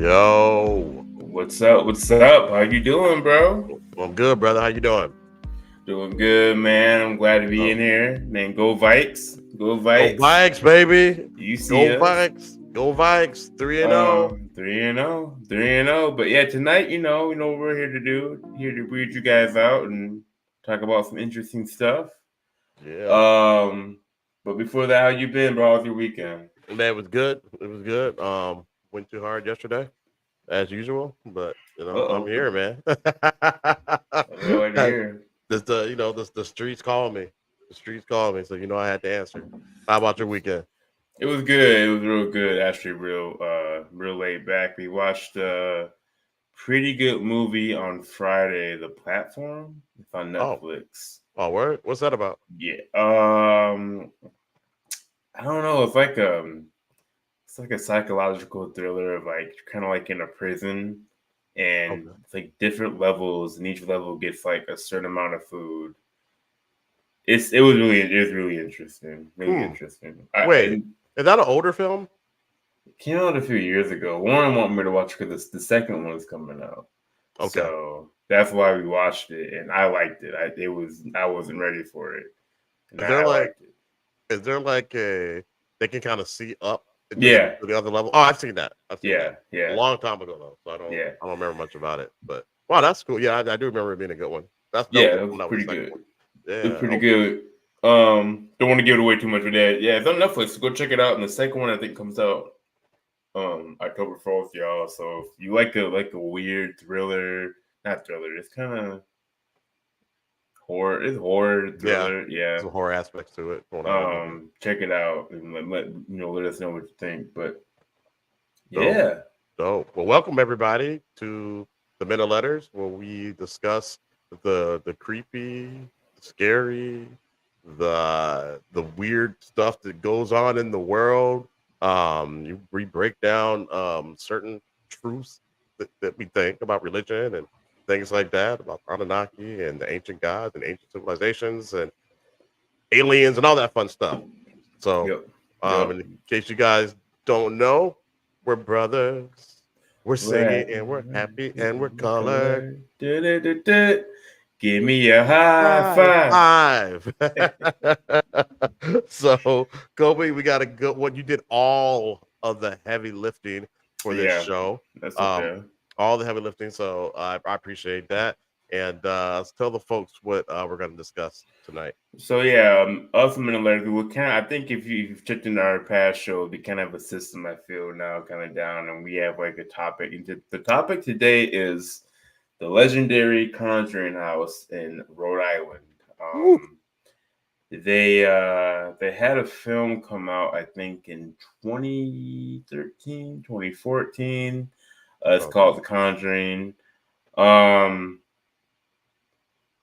Yo, What's up? What's up? How you doing, bro? I'm good, brother. How you doing? Doing good, man. I'm glad to be Oh, in here. Man, go Vikes. Go go Vikes. Vikes, baby. You see Go us. Vikes. Go Vikes. 3-0. 3-0. 3-0. But yeah, tonight, what we're here to do. Here to read you guys out and talk about some interesting stuff. Yeah, Um, but before that, how you been, bro? How was your weekend? man, it was good. It was good. Went too hard yesterday, as usual, but I'm Uh-oh. here, man. Right here. The streets call me. The streets call me, so I had to answer. How about your weekend? It was good. It was real good. Actually, real laid back. We watched pretty good movie on Friday, The Platform. It's on Oh, Netflix. oh, word. What's that about? Yeah. I don't know. It's like a psychological thriller of like kind of like in a prison, and Okay. it's like different levels, and each level gets like a certain amount of food. It was really interesting. Really Hmm. interesting. Wait, is that an older film? It came out a few years ago. Warren wanted me to watch because the second one is coming out. Okay. So that's why we watched it, and I liked it. I wasn't ready for it, and Is there I like liked it. Is there like a they can kind of see up Yeah, to the other level? Oh, I've seen that. I've seen that yeah, a yeah, long time ago though, so yeah, I don't remember much about it. But wow, that's cool. Yeah, I do remember it being a good one. That's dope. yeah. They're It was coming out with the pretty second good. one. It was Yeah. pretty Okay. good. Don't want to give it away too much with that. Yeah, it's on Netflix. Go check it out. And the second one I think comes out October 4th, y'all. So if you like a weird thriller, not thriller, it's kind of horror. It's horror Yeah. thriller. Yeah. Some horror aspects to it, from what I remember. Check it out and let us know what you think. But Dope. yeah, Dope. Well, welcome everybody to the Minute Letters, where we discuss the creepy, scary, the weird stuff that goes on in the world. We break down certain truths that we think about religion and things like that, about Anunnaki and the ancient gods and ancient civilizations and aliens and all that fun stuff. So, yep, yep. in case you guys don't know, we're brothers. We're singing Right. and we're happy and we're colored. Give me a high High five. five. So, Kobe, we got a good one. You did all of the heavy lifting for this Yeah, show. that's Um, okay. all the heavy lifting. So I appreciate that. And let's tell the folks what we're going to discuss tonight. So yeah, us and Letters, we kind of. I think if you've checked in our past show, we kind of have a system. I feel now kind of down, and we have like a topic. And the topic today is the legendary Conjuring House in Rhode Island. Woo. They had a film come out, I think, in 2013, 2014. It's Okay. called The Conjuring. Um,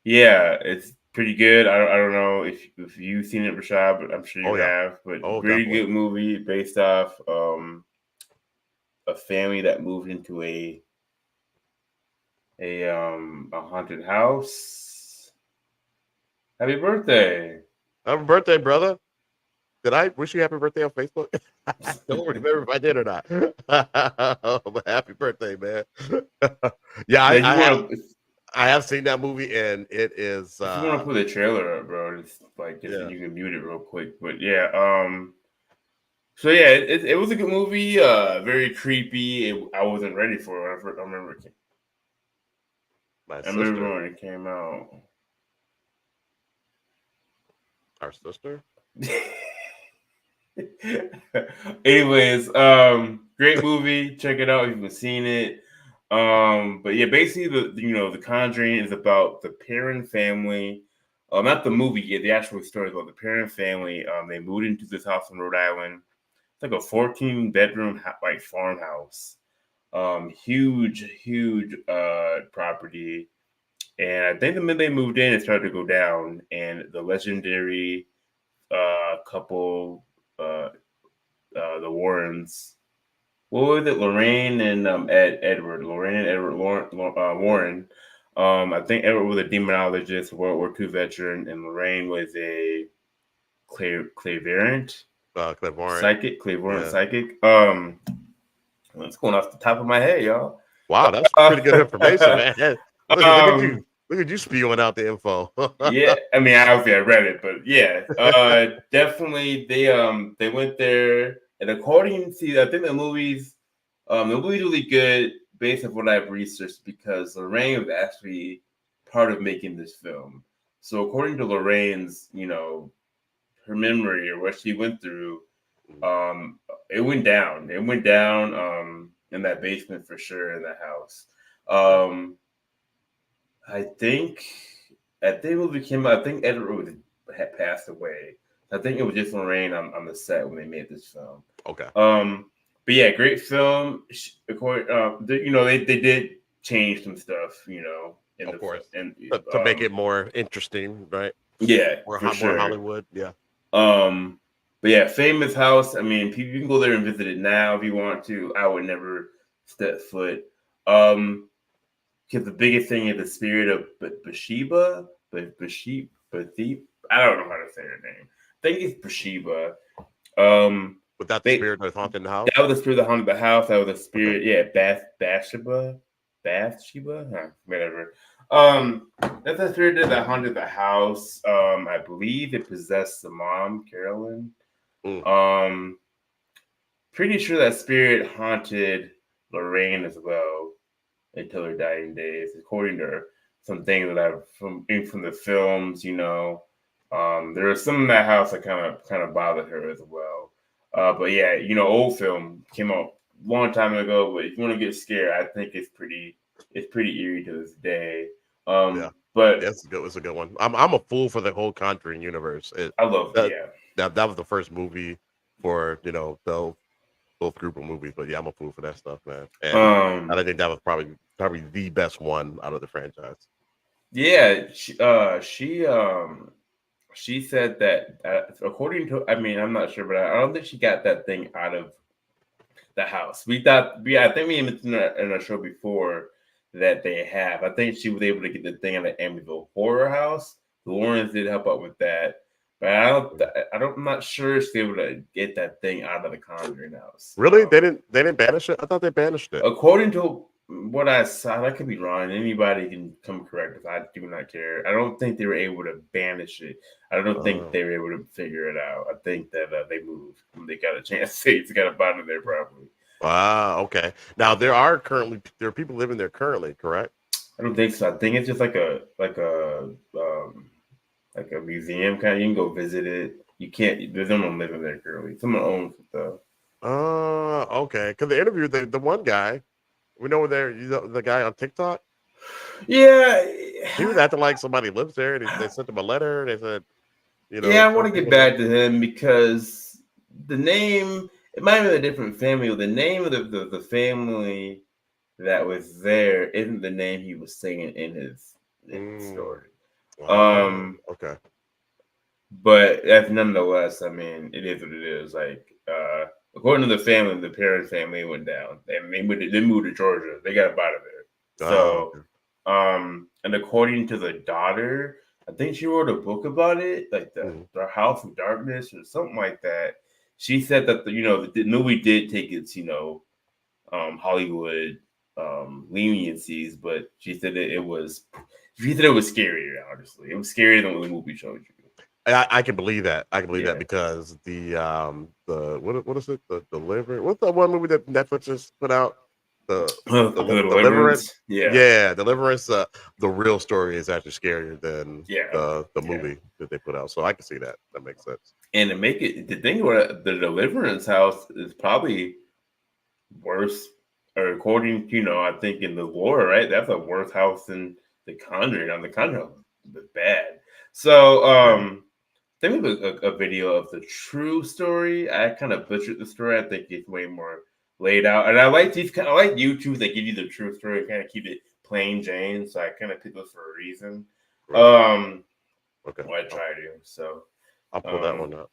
yeah, it's pretty good. I don't know if you've seen it, Rashad, but I'm sure Oh you yeah. have. But Oh, pretty definitely. good movie based off a family that moved into a haunted house. Happy birthday! Happy birthday, brother. Did I wish you happy birthday on Facebook? I don't remember if I did or not. But happy birthday, man. Yeah, Now, if you want to, I have seen that movie and it is if you want to put the trailer up, bro, it's like just yeah. you can mute it real quick. But yeah, so yeah, it was a good movie. Very creepy. I wasn't ready for it. My I remember sister, when it came out. our sister. Anyways, great movie. Check it out if you haven't seen it. But yeah, basically the Conjuring is about the Perrin family. Not the movie yet. The actual story is about the Perrin family. They moved into this house in Rhode Island. It's like a 14-bedroom like farmhouse. Huge property. And I think the minute they moved in, it started to go down. And the legendary couple, uh, the Warrens. What was it? Lorraine and Edward. Lorraine and Edward Warren. I think Edward was a demonologist, World War II veteran, and Lorraine was a clairvoyant Claiborne. psychic. Clairvoyant Yeah. psychic. It's going off the top of my head, y'all. Wow, that's pretty good information, man. Look at you. um, Look at you spewing out the info. yeah, I mean, obviously I read it, but yeah, definitely they went there, and according to I think the movie's really good based on what I've researched because Lorraine was actually part of making this film. So according to Lorraine's, her memory or what she went through, um, it went down. It went down in that basement for sure in the house. Okay. Um, I think at the movie came out, I think Edward had passed away. I think it was just Lorraine on the set when they made this film. Okay. But yeah, great film. They did change some stuff, in Of the course. and To make it more interesting, right? yeah, More for more sure. Hollywood. Yeah. Um, but yeah, famous house. I mean, people you can go there and visit it now if you want to. I would never step foot. Um, because the biggest thing is the spirit of Bathsheba, but Bathsheba, I don't know how to say her name. I think it's Bathsheba. Um, Without the they spirit that's haunting the house. that was the spirit that haunted the house. That was the Okay. spirit, yeah, Bathsheba, huh, whatever. That's the spirit that haunted the house. I believe it possessed the mom, Carolyn. Mm. Um, Pretty sure that spirit haunted Lorraine as well until her dying days, according to some things that I've from the films. There was some in that house that kind of bothered her as well. But yeah, old film came out a long time ago. But if you want to get scared, I think it's pretty eerie to this day. Yeah. But Yeah, it's a good one. I'm a fool for the whole Conjuring universe. I love That yeah. that was the first movie for both group of movies. But yeah, I'm a fool for that stuff, man. And I Um, think that was probably the best one out of the franchise. yeah. She said that according to, I mean, I'm not sure, but I don't think she got that thing out of the house. I think we mentioned in our show before that they have. I think she was able to get the thing out of Amityville Horror House. The Warrens did help out with that, but I'm not sure she's able to get that thing out of the Conjuring House. Really? They didn't banish it? I thought they banished it. According to what I saw, I could be wrong. Anybody can come correct if I do not care. I don't think they were able to banish it. I don't think Oh. they were able to figure it out. I think that they moved when they got a chance. They got a bottom of there probably. Wow, okay. Now there are people living there currently, correct? I don't think so. I think it's just like a museum kind. You can go visit it. You can't. There's no one living there currently. Someone owns it though. Okay. Because they interviewed the one guy. We know the guy on TikTok. Yeah, He was acting like somebody lives there, and they sent him a letter. They said, yeah. I want some to get people live. back to him because the name. It might be a different family. But the name of the family that was there isn't the name he was saying in his Mm, story. wow. Um, Okay. But that's nonetheless, I mean, it is what it is. Like, according to the family, the parents' family went down, and they moved to Georgia. They got up out of there. Oh, So, okay. and according to the daughter, I think she wrote a book about it, like Mm, the House of Darkness or something like that. She said that the movie did take its Hollywood leniencies, but she said it was scarier. Honestly, it was scarier than what the movie showed you. I can believe that. I can believe that Yeah. because the what is it? The Deliver. What's the one movie that Netflix just put out? The The Deliverance. Deliverance. Yeah. Yeah, Deliverance. The real story is actually scarier than Yeah. the Yeah. movie that they put out. So I can see that. That makes sense. And to make it, the thing about the Deliverance house is probably worse, or according to, I think in the lore, right? That's a worse house than the Conjuring. Now, the Conjuring was bad. So, Yeah. I think it was a video of the true story. I kind of butchered the story. I think it's way more laid out. And I like I like YouTubes that give you the true story and kind of keep it plain Jane. So I kind of picked those for a reason. Right. Um, Okay. Well, I try to. So, I'll pull that um, one up.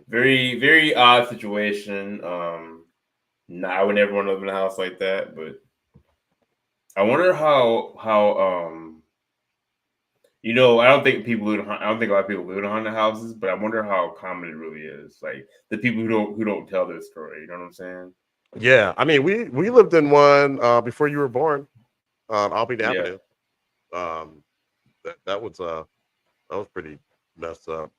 very, very odd situation. I would never want to live in a house like that. But I wonder how. I don't think I don't think a lot of people live in haunted houses, but I wonder how common it really is. Like the people who don't tell their story. You know what I'm saying? Yeah, I mean, we lived in one before you were born on Albany Yeah, Avenue. Um, that was pretty messed up.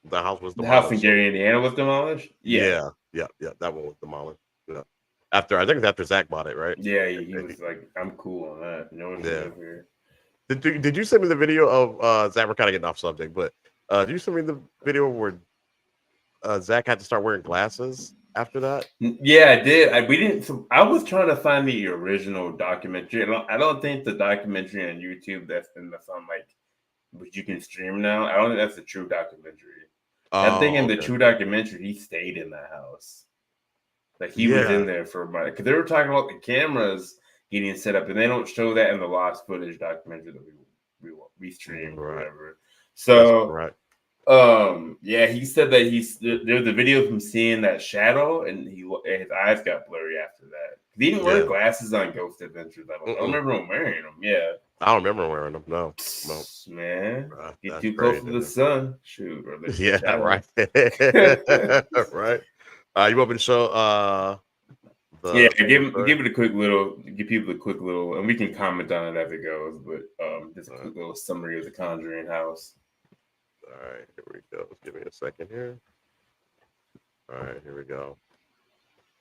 The house was the house in demolished. So Gary, Indiana was demolished. Yeah, yeah, yeah, yeah. That one was demolished. Yeah. After I think it's after Zach bought it, right? yeah. He And was like, "I'm cool on that. No one can yeah. live here." Did you send me the video of Zach? We're kind of getting off subject, but did you send me the video where Zach had to start wearing glasses after that? Yeah, I did. We didn't. So I was trying to find the original documentary. I don't think the documentary on YouTube that's on like, which you can stream now. I don't think that's a true documentary. I think in Oh, the okay. true documentary, he stayed in that house. Like he was in Yeah. there for a month because they were talking about the cameras getting set up, and they don't show that in the lost footage documentary that we streamed or Right. whatever. That's So correct. yeah, he said that there's a video of him seeing that shadow, and his eyes got blurry after that. He didn't wear Yeah. glasses on Ghost Adventures. I don't Mm-mm. remember him wearing them. Yeah, I don't remember wearing them. No, no. man, get That's too close crazy, to the man. sun, shoot, or the Yeah, shadow. right. Right. You want me to show Yeah, the story? give people a quick little, and we can comment on it as it goes. But just a All right. quick little summary of the Conjuring House. All right, here we go. Give me a second here. All right, here we go.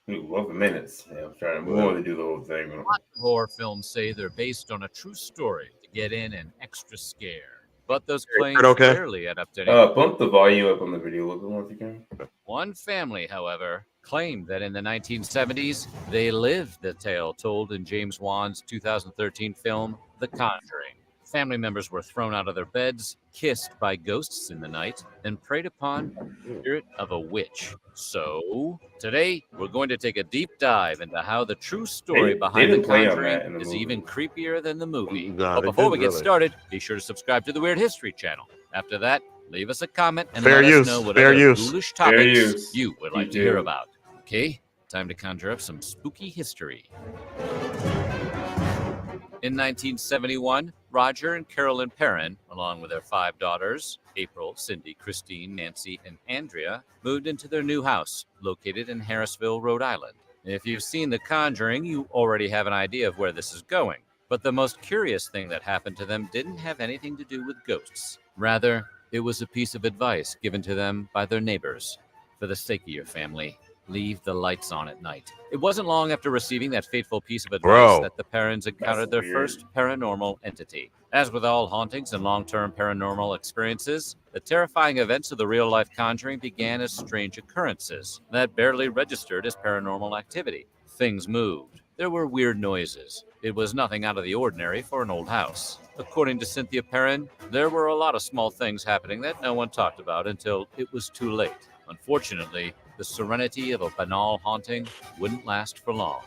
Ooh, over minutes. Yeah, I'm trying. We Yeah. want to do the whole thing. A lot of horror films say they're based on a true story to get in an extra scare. But those Heard claims okay? rarely add up to anything. Bump the volume up on the video a little bit more if you can. One family, however, claimed that in the 1970s, they lived the tale told in James Wan's 2013 film, The Conjuring. Family members were thrown out of their beds, kissed by ghosts in the night, and preyed upon by the spirit of a witch. So, today, we're going to take a deep dive into how the true story They behind The didn't play on Conjuring that in the is movie. even creepier than the movie. Nah, But they before we didn't get really. started, be sure to subscribe to the Weird History channel. After that, leave us a comment and Fair let use, us know what fair other use. ghoulish Fair topics use. you would Me like to hear too. about. Okay, time to conjure up some spooky history. In 1971, Roger and Carolyn Perrin, along with their 5 daughters, April, Cindy, Christine, Nancy, and Andrea, moved into their new house, located in Harrisville, Rhode Island. If you've seen The Conjuring, you already have an idea of where this is going. But the most curious thing that happened to them didn't have anything to do with ghosts. Rather, it was a piece of advice given to them by their neighbors. For the sake of your family, leave the lights on at night. It wasn't long after receiving that fateful piece of advice that the parents encountered their weird. first paranormal entity. As with all hauntings and long-term paranormal experiences, the terrifying events of the real-life conjuring began as strange occurrences that barely registered as paranormal activity. Things moved. There were weird noises. It was nothing out of the ordinary for an old house. According to Cynthia Perrin, there were a lot of small things happening that no one talked about until it was too late. Unfortunately, the serenity of a banal haunting wouldn't last for long.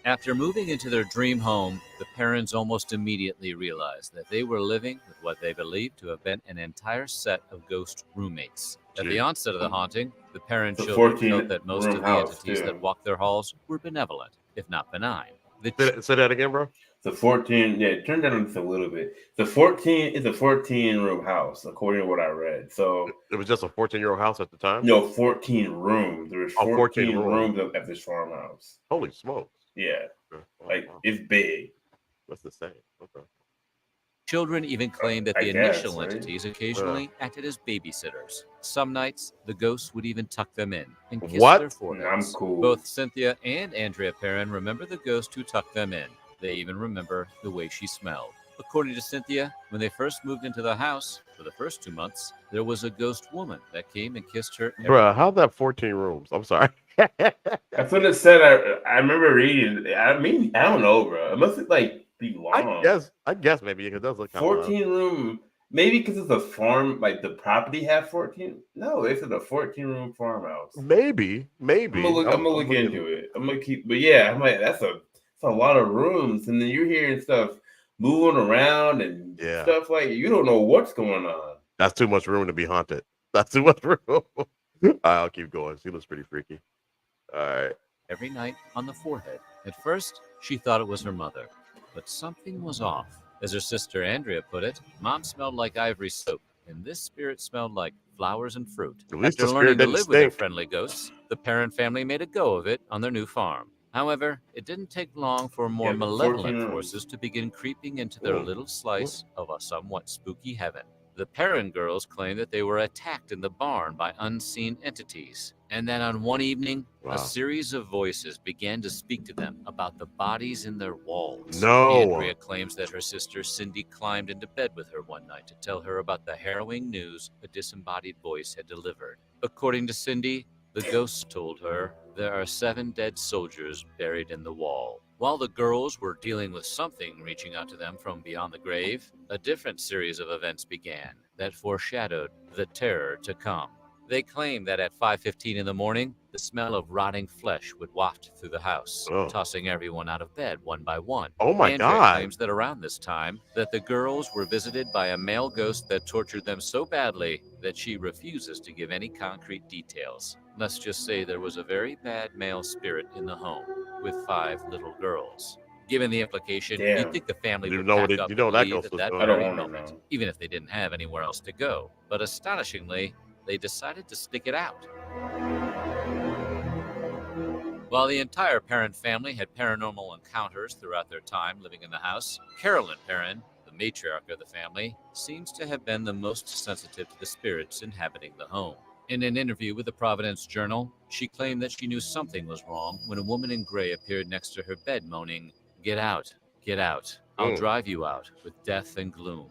After moving into their dream home, the parents almost immediately realized that they were living with what they believed to have been an entire set of ghost roommates. At the onset of the haunting, the parent It's a children felt 14 that most room of the house, entities too. that walked their halls were benevolent, if not benign. Say that again, bro. The 14, yeah, turn down just a little bit. The 14 is a 14 room house, according to what I read. So, It was just a 14-year-old house at the time. no, 14 rooms. There was Oh, 14 14 rooms. rooms at this farmhouse. Holy smokes! Yeah, Okay. Wow, like wow. it's big. That's the same. Okay. Children even claimed that I the guess, initial right? entities occasionally acted as babysitters. Some nights, the ghosts would even tuck them in and kiss What? their foreheads. I'm cool. Both Cynthia and Andrea Perrin remember the ghost who tucked them in. They even remember the way she smelled. According to Cynthia, when they first moved into the house, for the first 2 months, there was a ghost woman that came and kissed her. Bruh, how'd that 14 rooms? I'm sorry. That's what it said. I remember reading. I mean, I don't know, bro. It must like be long. I guess maybe it does look kind of 14 room. Maybe because it's a farm, like the proproperty had 14. No, it's a 14 room farmhouse. maybe. I'm gonna look into it. I'm gonna keep, but yeah, I'm like, that's a lot of rooms, and then you're hearing stuff moving around and stuff like you don't know what's going on. That's too much room to be haunted. That's too much room. I'll keep going. She looks pretty freaky. All right. Every night on the forehead. At first, she thought it was her mother, but something was off. As her sister Andrea put it, Mom smelled like ivory soap, and this spirit smelled like flowers and fruit. At least After the learning spirit to didn't live with their stink. friendly ghosts, the Perrin family made a go of it on their new farm. However, it didn't take long for more Yeah, malevolent 14 forces to begin creeping into their Mm. little slice of a somewhat spooky heaven. The Perrin girls claimed that they were attacked in the barn by unseen entities, and that on one evening, Wow. a series of voices began to speak to them about the bodies in their walls. No. Andrea claims that her sister Cindy climbed into bed with her one night to tell her about the harrowing news a disembodied voice had delivered. According to Cindy, the ghosts told her there are 7 dead soldiers buried in the wall. While the girls were dealing with something reaching out to them from beyond the grave, a different series of events began that foreshadowed the terror to come. They claimed that at 5:15 in the morning, the smell of rotting flesh would waft through the house, Oh. tossing everyone out of bed one by one. Oh my Andrea God. claims that around this time, that the girls were visited by a male ghost that tortured them so badly that she refuses to give any concrete details. Let's just say there was a very bad male spirit in the home with 5 little girls. Given the implication, Damn. you'd think the family You would know pack what up you know and that leave ghost at was that doing. I don't very wanna moment, know. even if they didn't have anywhere else to go. But astonishingly, they decided to stick it out. While the entire Perrin family had paranormal encounters throughout their time living in the house, Carolyn Perrin, the matriarch of the family, seems to have been the most sensitive to the spirits inhabiting the home. In an interview with the Providence Journal, she claimed that she knew something was wrong when a woman in gray appeared next to her bed moaning, "Get out, get out. I'll drive you out with death and gloom."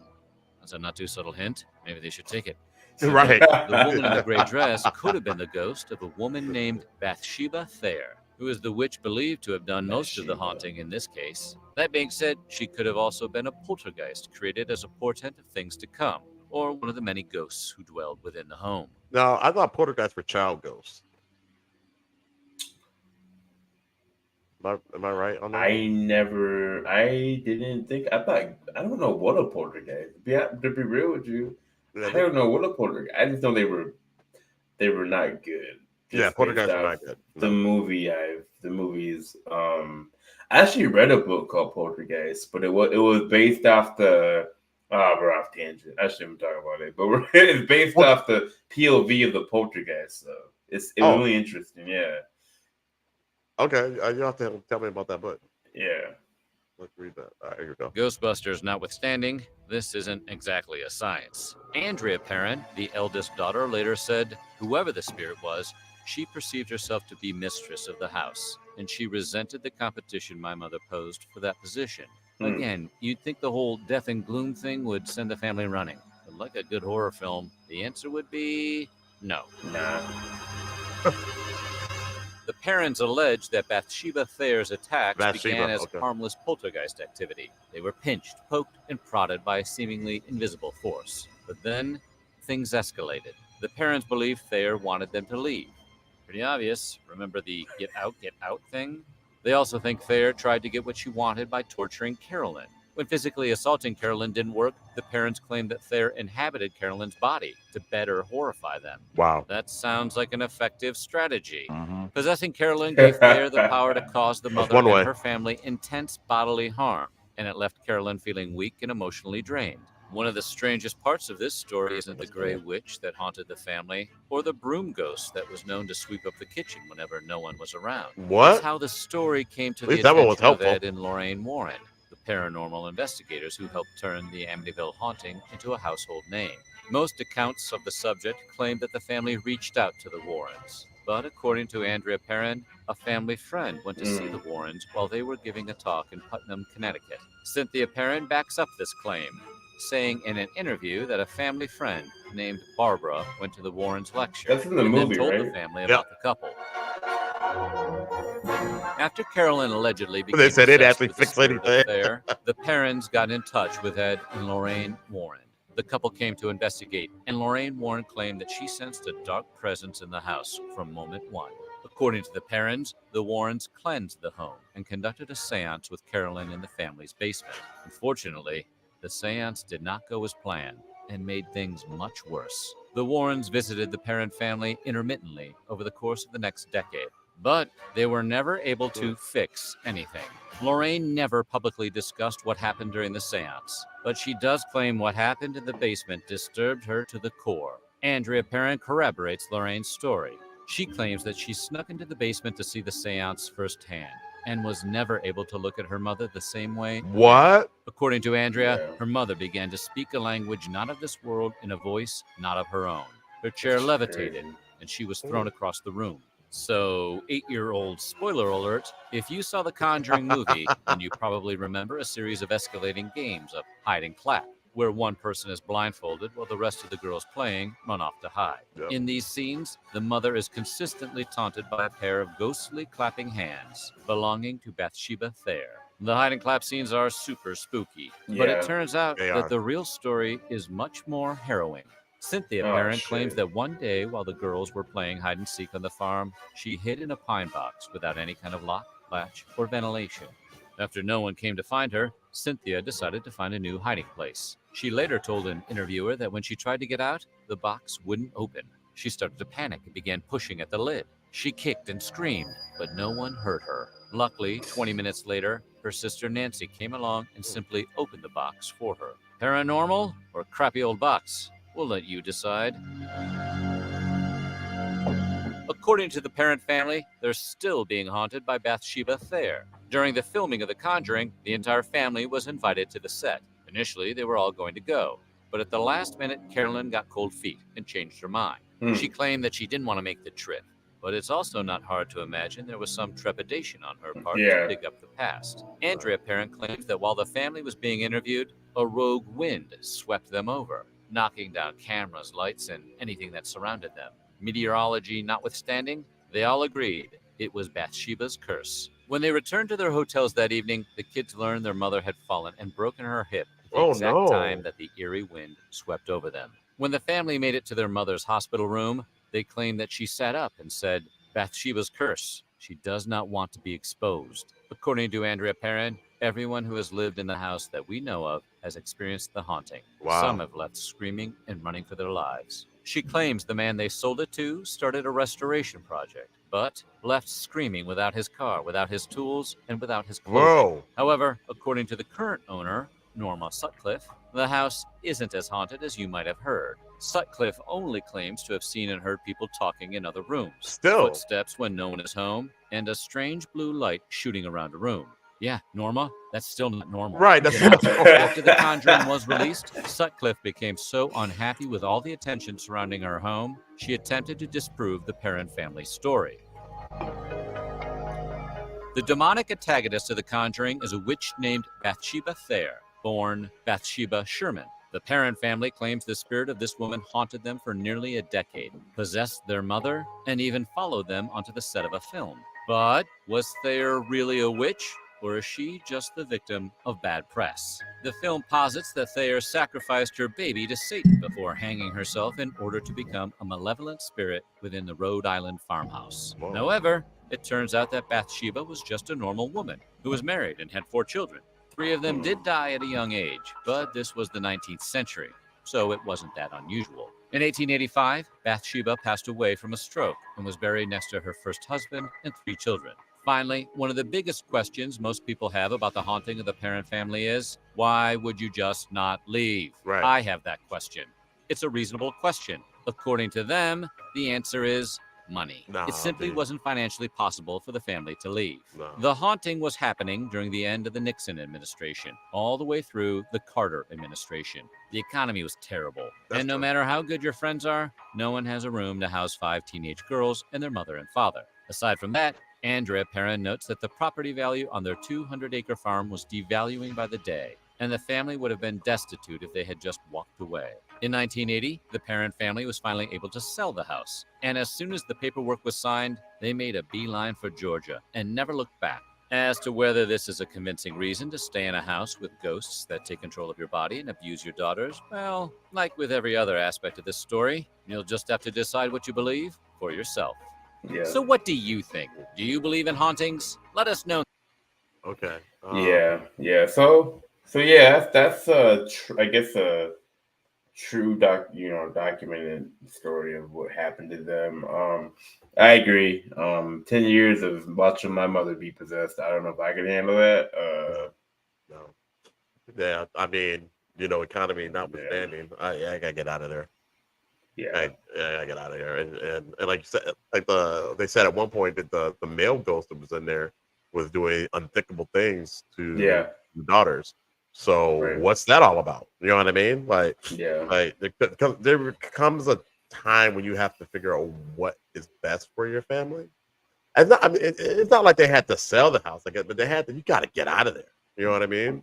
That's a not too subtle hint. Maybe they should take it. She Right. claimed the woman in the gray dress could have been the ghost of a woman named Bathsheba Thayer, who is the witch believed to have done most of the Bathsheba. haunting in this case. That being said, she could have also been a poltergeist created as a portent of things to come, or one of the many ghosts who dwelled within the home. Now, I thought poltergeists were child ghosts. Am I right on that? I didn't think, I don't know what a poltergeist. To be real with you, Yeah, I don't know what a poltergeist. I just know they were not good. yeah, Just poltergeists based are off not good. the No. the movies. I actually read a book called Poltergeist, but it was based off the we're off tangent. I shouldn't talk about it, but it's based What? off the POV of the poltergeist. So it's Oh. really interesting. Yeah, Okay, you have to tell me about that book. yeah. Let's read that. All right, here we go. Ghostbusters notwithstanding, this isn't exactly a science. Andrea Perrin, the eldest daughter, later said, whoever the spirit was, she perceived herself to be mistress of the house, and she resented the competition my mother posed for that position. Again, you'd think the whole death and gloom thing would send the family running. But like a good horror film, the answer would be no. Nah. The parents allege that Bathsheba Thayer's attacks Bathsheba, began as okay. harmless poltergeist activity. They were pinched, poked, and prodded by a seemingly invisible force. But then, things escalated. The parents believe Thayer wanted them to leave. Pretty obvious. Remember the get out thing? They also think Thayer tried to get what she wanted by torturing Carolyn. When physically assaulting Carolyn didn't work, the parents claimed that Thayer inhabited Carolyn's body to better horrify them. Wow. That sounds like an effective strategy. Possessing Carolyn gave Thayer the power to cause the mother one way. and her family intense bodily harm, and it left Carolyn feeling weak and emotionally drained. One of the strangest parts of this story isn't the gray witch that haunted the family, or the broom ghost that was known to sweep up the kitchen whenever no one was around. What? It's how the story came to At the least that one was attention of helpful. Ed and Lorraine Warren, the paranormal investigators who helped turn the Amityville haunting into a household name. Most accounts of the subject claim that the family reached out to the Warrens. But according to Andrea Perrin, a family friend went to see the Warrens while they were giving a talk in Putnam, Connecticut. Cynthia Perrin backs up this claim, saying in an interview that a family friend named Barbara went to the Warrens' lecture That's in the and movie, then told right? the family about the couple. After Carolyn allegedly became They said it possessed actually with the fixed spirit of anything. Thayer, the parents got in touch with Ed and Lorraine Warren. The couple came to investigate, and Lorraine Warren claimed that she sensed a dark presence in the house from moment one. According to the parents, the Warrens cleansed the home and conducted a seance with Carolyn in the family's basement. Unfortunately, the seance did not go as planned and made things much worse. The Warrens visited the Perrin family intermittently over the course of the next decade, but they were never able to fix anything. Lorraine never publicly discussed what happened during the seance, but she does claim what happened in the basement disturbed her to the core. Andrea Perrin corroborates Lorraine's story. She claims that she snuck into the basement to see the seance firsthand and was never able to look at her mother the same way again. What? According to Andrea, Yeah. her mother began to speak a language not of this world in a voice not of her own. Her chair That's levitated, crazy. and she was thrown across the room. So, 8-year-old spoiler alert, if you saw the Conjuring movie, then you probably remember a series of escalating games of hide and clap, where one person is blindfolded while the rest of the girls playing run off to hide. Yep. In these scenes, the mother is consistently taunted by a pair of ghostly clapping hands belonging to Bathsheba Thayer. The hide and clap scenes are super spooky, but it Yeah. turns out They that are. the real story is much more harrowing. Cynthia Oh, Perrin shit. claims that one day while the girls were playing hide and seek on the farm, she hid in a pine box without any kind of lock, latch, or ventilation. After no one came to find her, Cynthia decided to find a new hiding place. She later told an interviewer that when she tried to get out, the box wouldn't open. She started to panic and began pushing at the lid. She kicked and screamed, but no one heard her. Luckily, 20 minutes later, her sister Nancy came along and simply opened the box for her. Paranormal or crappy old box? We'll let you decide. According to the Perrin family, they're still being haunted by Bathsheba Thayer. During the filming of The Conjuring, the entire family was invited to the set. Initially, they were all going to go, but at the last minute, Carolyn got cold feet and changed her mind. She claimed that she didn't want to make the trip, but it's also not hard to imagine there was some trepidation on her part Yeah. to dig up the past. Andrea Perrin claims that while the family was being interviewed, a rogue wind swept them over, knocking down cameras, lights, and anything that surrounded them. Meteorology notwithstanding, they all agreed it was Bathsheba's curse. When they returned to their hotels that evening, the kids learned their mother had fallen and broken her hip at the Oh, exact no. time that the eerie wind swept over them. When the family made it to their mother's hospital room, they claimed that she sat up and said, Bathsheba's curse. She does not want to be exposed. According to Andrea Perrin, everyone who has lived in the house that we know of has experienced the haunting. Wow. Some have left screaming and running for their lives. She claims the man they sold it to started a restoration project, but left screaming without his car, without his tools, and without his clothing. Whoa. However, according to the current owner, Norma Sutcliffe, the house isn't as haunted as you might have heard. Sutcliffe only claims to have seen and heard people talking in other rooms, Still. footsteps when no one is home, and a strange blue light shooting around a room. Yeah, Norma, that's still not normal. Right. That's You know, not after The Conjuring was released, Sutcliffe became so unhappy with all the attention surrounding her home, she attempted to disprove the Perrin family story. The demonic antagonist of The Conjuring is a witch named Bathsheba Thayer, born Bathsheba Sherman. The Perrin family claims the spirit of this woman haunted them for nearly a decade, possessed their mother, and even followed them onto the set of a film. But was Thayer really a witch? Or is she just the victim of bad press? The film posits that Thayer sacrificed her baby to Satan before hanging herself in order to become a malevolent spirit within the Rhode Island farmhouse. Whoa. However, it turns out that Bathsheba was just a normal woman who was married and had 4 children. 3 of them did die at a young age, but this was the 19th century, so it wasn't that unusual. In 1885, Bathsheba passed away from a stroke and was buried next to her first husband and 3 children. Finally, one of the biggest questions most people have about the haunting of the Perrin family is, why would you just not leave? Right. I have that question. It's a reasonable question. According to them, the answer is money. Nah, It simply dude. wasn't financially possible for the family to leave. No. The haunting was happening during the end of the Nixon administration, all the way through the Carter administration. The economy was terrible. That's And no true. matter how good your friends are, no one has a room to house 5 teenage girls and their mother and father. Aside from that, Andrea Perrin notes that the property value on their 200-acre farm was devaluing by the day, and the family would have been destitute if they had just walked away. In 1980, the Perrin family was finally able to sell the house, and as soon as the paperwork was signed, they made a beeline for Georgia and never looked back. As to whether this is a convincing reason to stay in a house with ghosts that take control of your body and abuse your daughters, well, like with every other aspect of this story, you'll just have to decide what you believe for yourself. Yeah. So what do you think? Do you believe in hauntings? Let us know. Okay. Yeah. So yeah, that's I guess a true documented story of what happened to them. I agree. 10 years of watching my mother be possessed. I don't know if I can handle that. No. Yeah. I mean, economy notwithstanding, I gotta get out of there. Yeah. I get out of here. And like you said, they said at one point that the male ghost that was in there was doing unthinkable things to Yeah. the daughters. So Right. what's that all about? You know what I mean? Yeah. There comes a time when you have to figure out what is best for your family. I mean, it's not like they had to sell the house, but they had to. You got to get out of there. You know what I mean?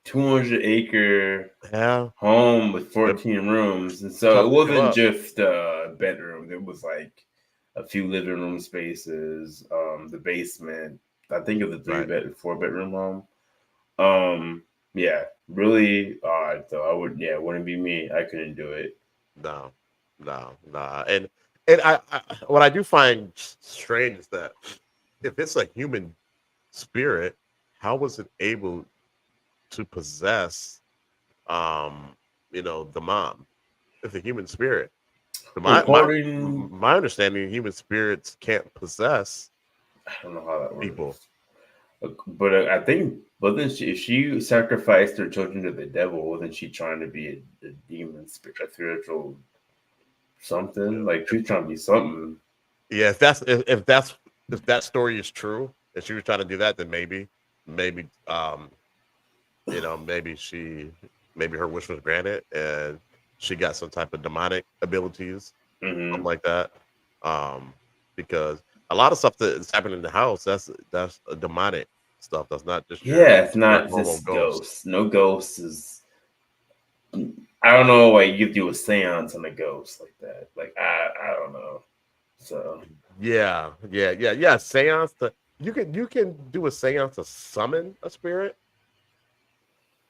200-acre Yeah, home with it- 14 rooms, and so tough it to give wasn't up. just bedrooms. It was like a few living room spaces, the basement. I think it was a Right. 4 bedroom home. Yeah, really odd. So I would, yeah, it wouldn't be me. I couldn't do it. No, no. And what I do find strange is that if it's a human spirit, how was it able to possess, um, the mom? It's a human spirit. To Well, my according, my understanding, human spirits can't possess I don't know how that people. works, but I think wasn't she? If she sacrificed her children to the devil, wasn't she trying to be a demon, a spiritual something? Like she was trying to be something. Yeah, if that story is true, and she was trying to do that, then maybe maybe maybe her wish was granted, and she got some type of demonic abilities, something Hmm. like that. Um, because a lot of stuff that's happening in the house, that's a demonic stuff. That's not just Yeah, it's your not normal just ghost. ghosts. No ghosts is. I don't know why you do a seance on a ghost like that. Like I don't know. So Yeah. Seance. You can do a seance to summon a spirit,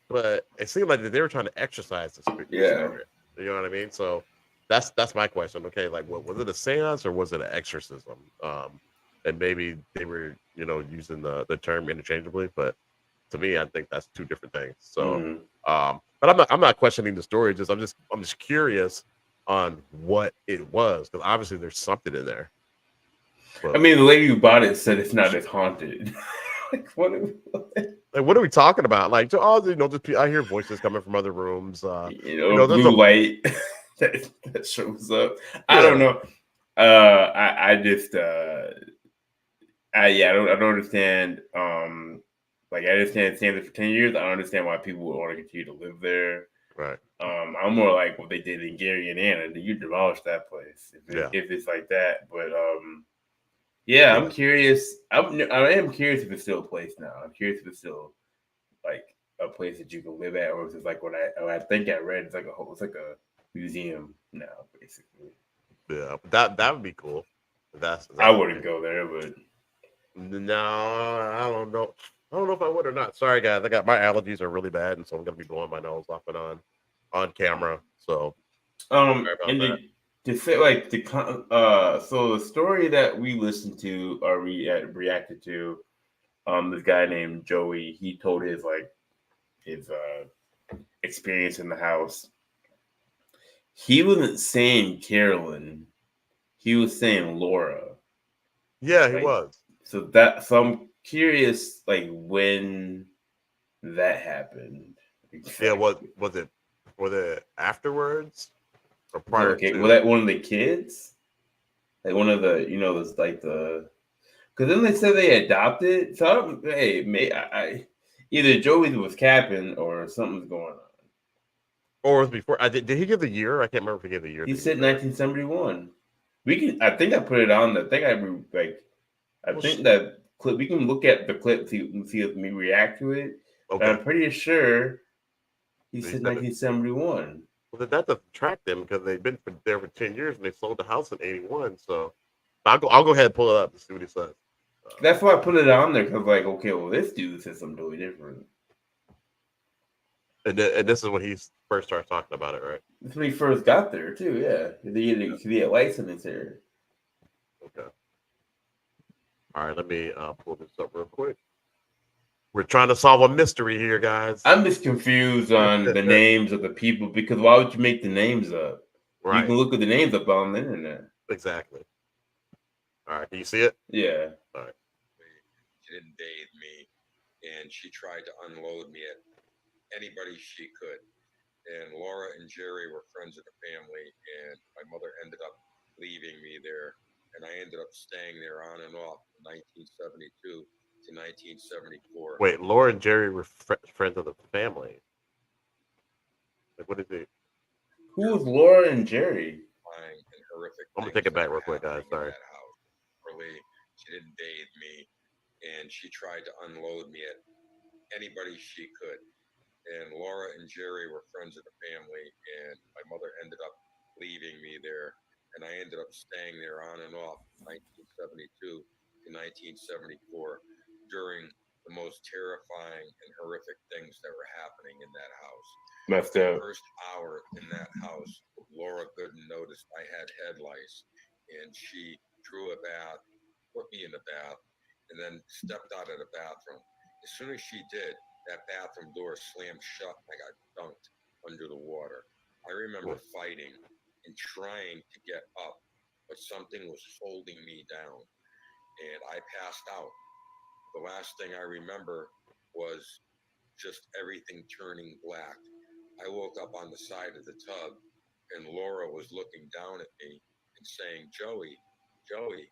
but it seemed like that they were trying to exercise the yeah. spirit. You know what I mean? So that's my question. Okay, like what was it, a seance or was it an exorcism? And maybe they were using the term interchangeably, but to me, I think that's two different things. So, Mm. but I'm not questioning the story. I'm just curious on what it was because obviously there's something in there. I But mean, the lady who bought it said it's not as haunted. Like what? like, what are we talking about? Like, I hear voices coming from other rooms. There's Blue a light that shows up. I don't yeah. know. I just I don't understand. Like I understand staying there for 10 years. I don't understand why people would want to continue to live there. Right. I'm more like what they did in Gary and Anna. You demolish that place Yeah. if it's like that. But yeah, I'm Yeah. curious. I am curious if it's still a place now. I'm curious if it's still like a place that you can live at, or if it's like what I think I read. It's like a museum now, basically. Yeah. That would be cool. I That's the wouldn't case. go there, but No, I don't know. I don't know if I would or not. Sorry, guys. My allergies are really bad, and so I'm gonna be blowing my nose off and on camera. So sorry about and that. to say like so the story that we listened to or reacted to, this guy named Joey, he told his experience in the house. He wasn't saying Carolyn, he was saying Laura. Yeah, he Like was. so I'm curious like when that happened Yeah. What exactly. was it? Was it afterwards or prior Okay, was to? that one of the kids? Like one of the those like the because then they said they adopted. So hey, either Joey was capping or something's going on. Or was it before? Did he give the year? I can't remember if he gave the year He that he was said there. 1971. We can. I think I put it on. I think I Well, think that clip. We can look at the clip see if me react to it. But okay. I'm pretty sure he He said said it. 1971. Well, then that doesn't track them because they've been there for 10 years and they sold the house in '81. So I'll go ahead and pull it up and see what he says. Uh, That's why I put it on there because like okay, well this dude said something totally different. and this is when he first starts talking about it, right? That's when he first got there too. Yeah, he had license here. Okay. All right. Let me pull this up real quick. We're trying to solve a mystery here, guys. I'm just confused on the names of the people because why would you make the names up? You Right. can look at the names up on the internet. Exactly. All right. Can you see it? Yeah. All right. She didn't bathe me, and she tried to unload me at anybody she could. and Laura and Jerry were friends of the family, and my mother ended up leaving me there, and I ended up staying there on and off from 1972 to 1974. Wait, Laura and Jerry were friends of the family. Like, what is it? Who was Laura and Jerry? And horrific. I'm gonna take it back real quick, guys. In Sorry. that house. Really, she didn't bathe me, and she tried to unload me at anybody she could. And Laura and Jerry were friends of the family, and my mother ended up leaving me there, and I ended up staying there on and off from 1972 to 1974 during the most terrifying and horrific things that were happening in that house. Messed The up. first hour in that house, Laura Gooden noticed I had head lice, and she drew a bath, put me in the bath, and then stepped out of the bathroom. As soon as she did, that bathroom door slammed shut and I got dunked under the water. I remember fighting and trying to get up, but something was holding me down, and I passed out. The last thing I remember was just everything turning black. I woke up on the side of the tub, and Laura was looking down at me and saying, Joey, Joey.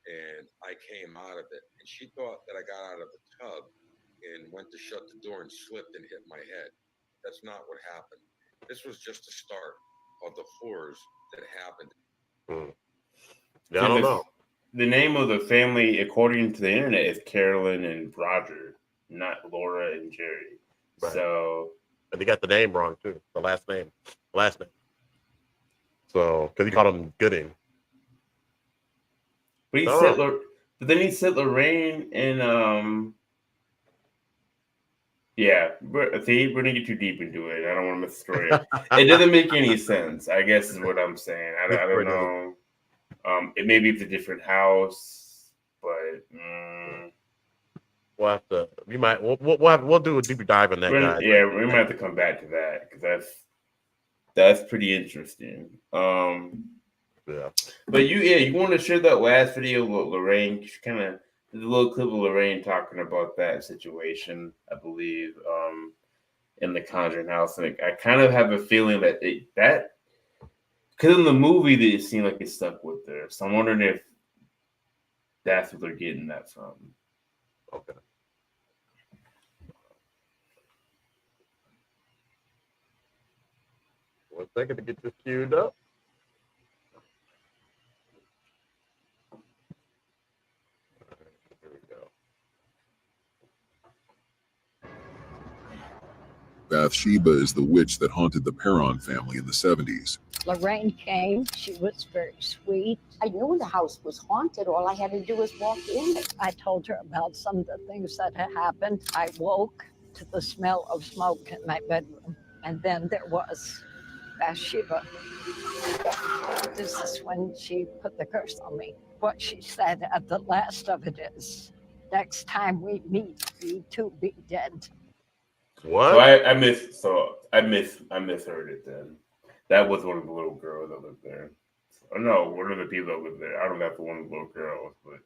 And I came out of it, and she thought that I got out of the tub and went to shut the door and slipped and hit my head. That's not what happened. This was just the start of the horrors that happened. Yeah, I don't know. The name of the family, according to the internet, is Carolyn and Roger, not Laura and Jerry. Right. So, and they got the name wrong too. The last name. So, because he called him Gooding. But then he said Lorraine and yeah, we're gonna get too deep into it. I don't want to miss the story. It doesn't make any sense, I guess is what I'm saying. I don't know. Maybe it's a different house, but we'll have to. We'll do a deeper dive on that guy. Yeah, we might have to come back to that because that's pretty interesting. Yeah. But you want to share that last video with Lorraine? Kind of a little clip of Lorraine talking about that situation, I believe, in the Conjuring House, and I kind of have a feeling that because in the movie it seemed like it stuck with her. So I'm wondering if that's what they're getting that from. Okay. 1 second to get this queued up. Here we go. Bathsheba is the witch that haunted the Perron family in the 70s. Lorraine came. She was very sweet. I knew the house was haunted. All I had to do was walk in. I told her about some of the things that had happened. I woke to the smell of smoke in my bedroom. And then there was Bathsheba. This is when she put the curse on me. What she said at the last of it is, next time we meet, we too be dead. What? So I misheard it then. That was one of the little girls that lived there. No, one of the people that lived there. I don't know if the one of the little girls, but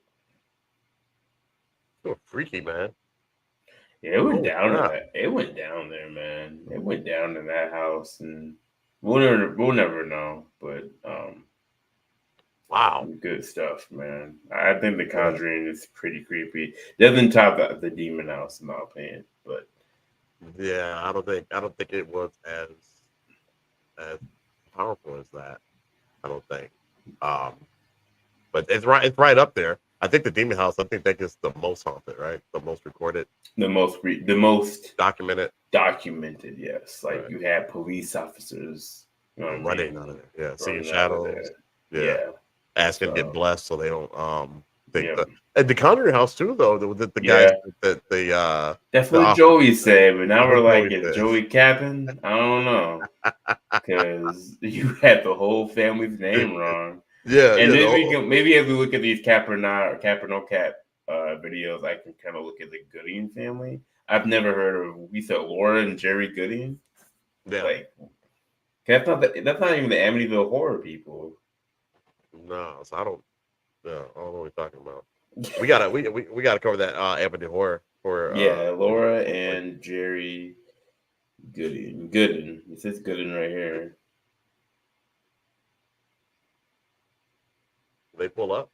so freaky, man. Yeah, it went down. It went down there, man. It went down in that house, and we'll never know. But wow, good stuff, man. I think The Conjuring is pretty creepy. Doesn't top the Demon House, in my opinion, but yeah, I don't think it was as powerful as that. I don't think. But it's right up there. I think the Demon House, I think that gets the most haunted, right? The most recorded. The most documented. Documented, yes. Like right. You had police officers running out of it. Yeah, seeing shadows. Yeah. Asking to get blessed so they don't think and the Conjuring House too, though. The guys that that's what Joey said, but now we're like, is Joey capping? I don't know, because you had the whole family's name wrong. Yeah, and maybe as we look at these cap or no cap videos, I can kind of look at the Gooding family. I've never heard of. We said Laura and Jerry Gooding. Yeah, like that's not even the Amityville horror people. No, so I don't know what we're talking about. We gotta cover that Amityville horror for Laura and Jerry Gooden. It says Gooden right here. They pull up.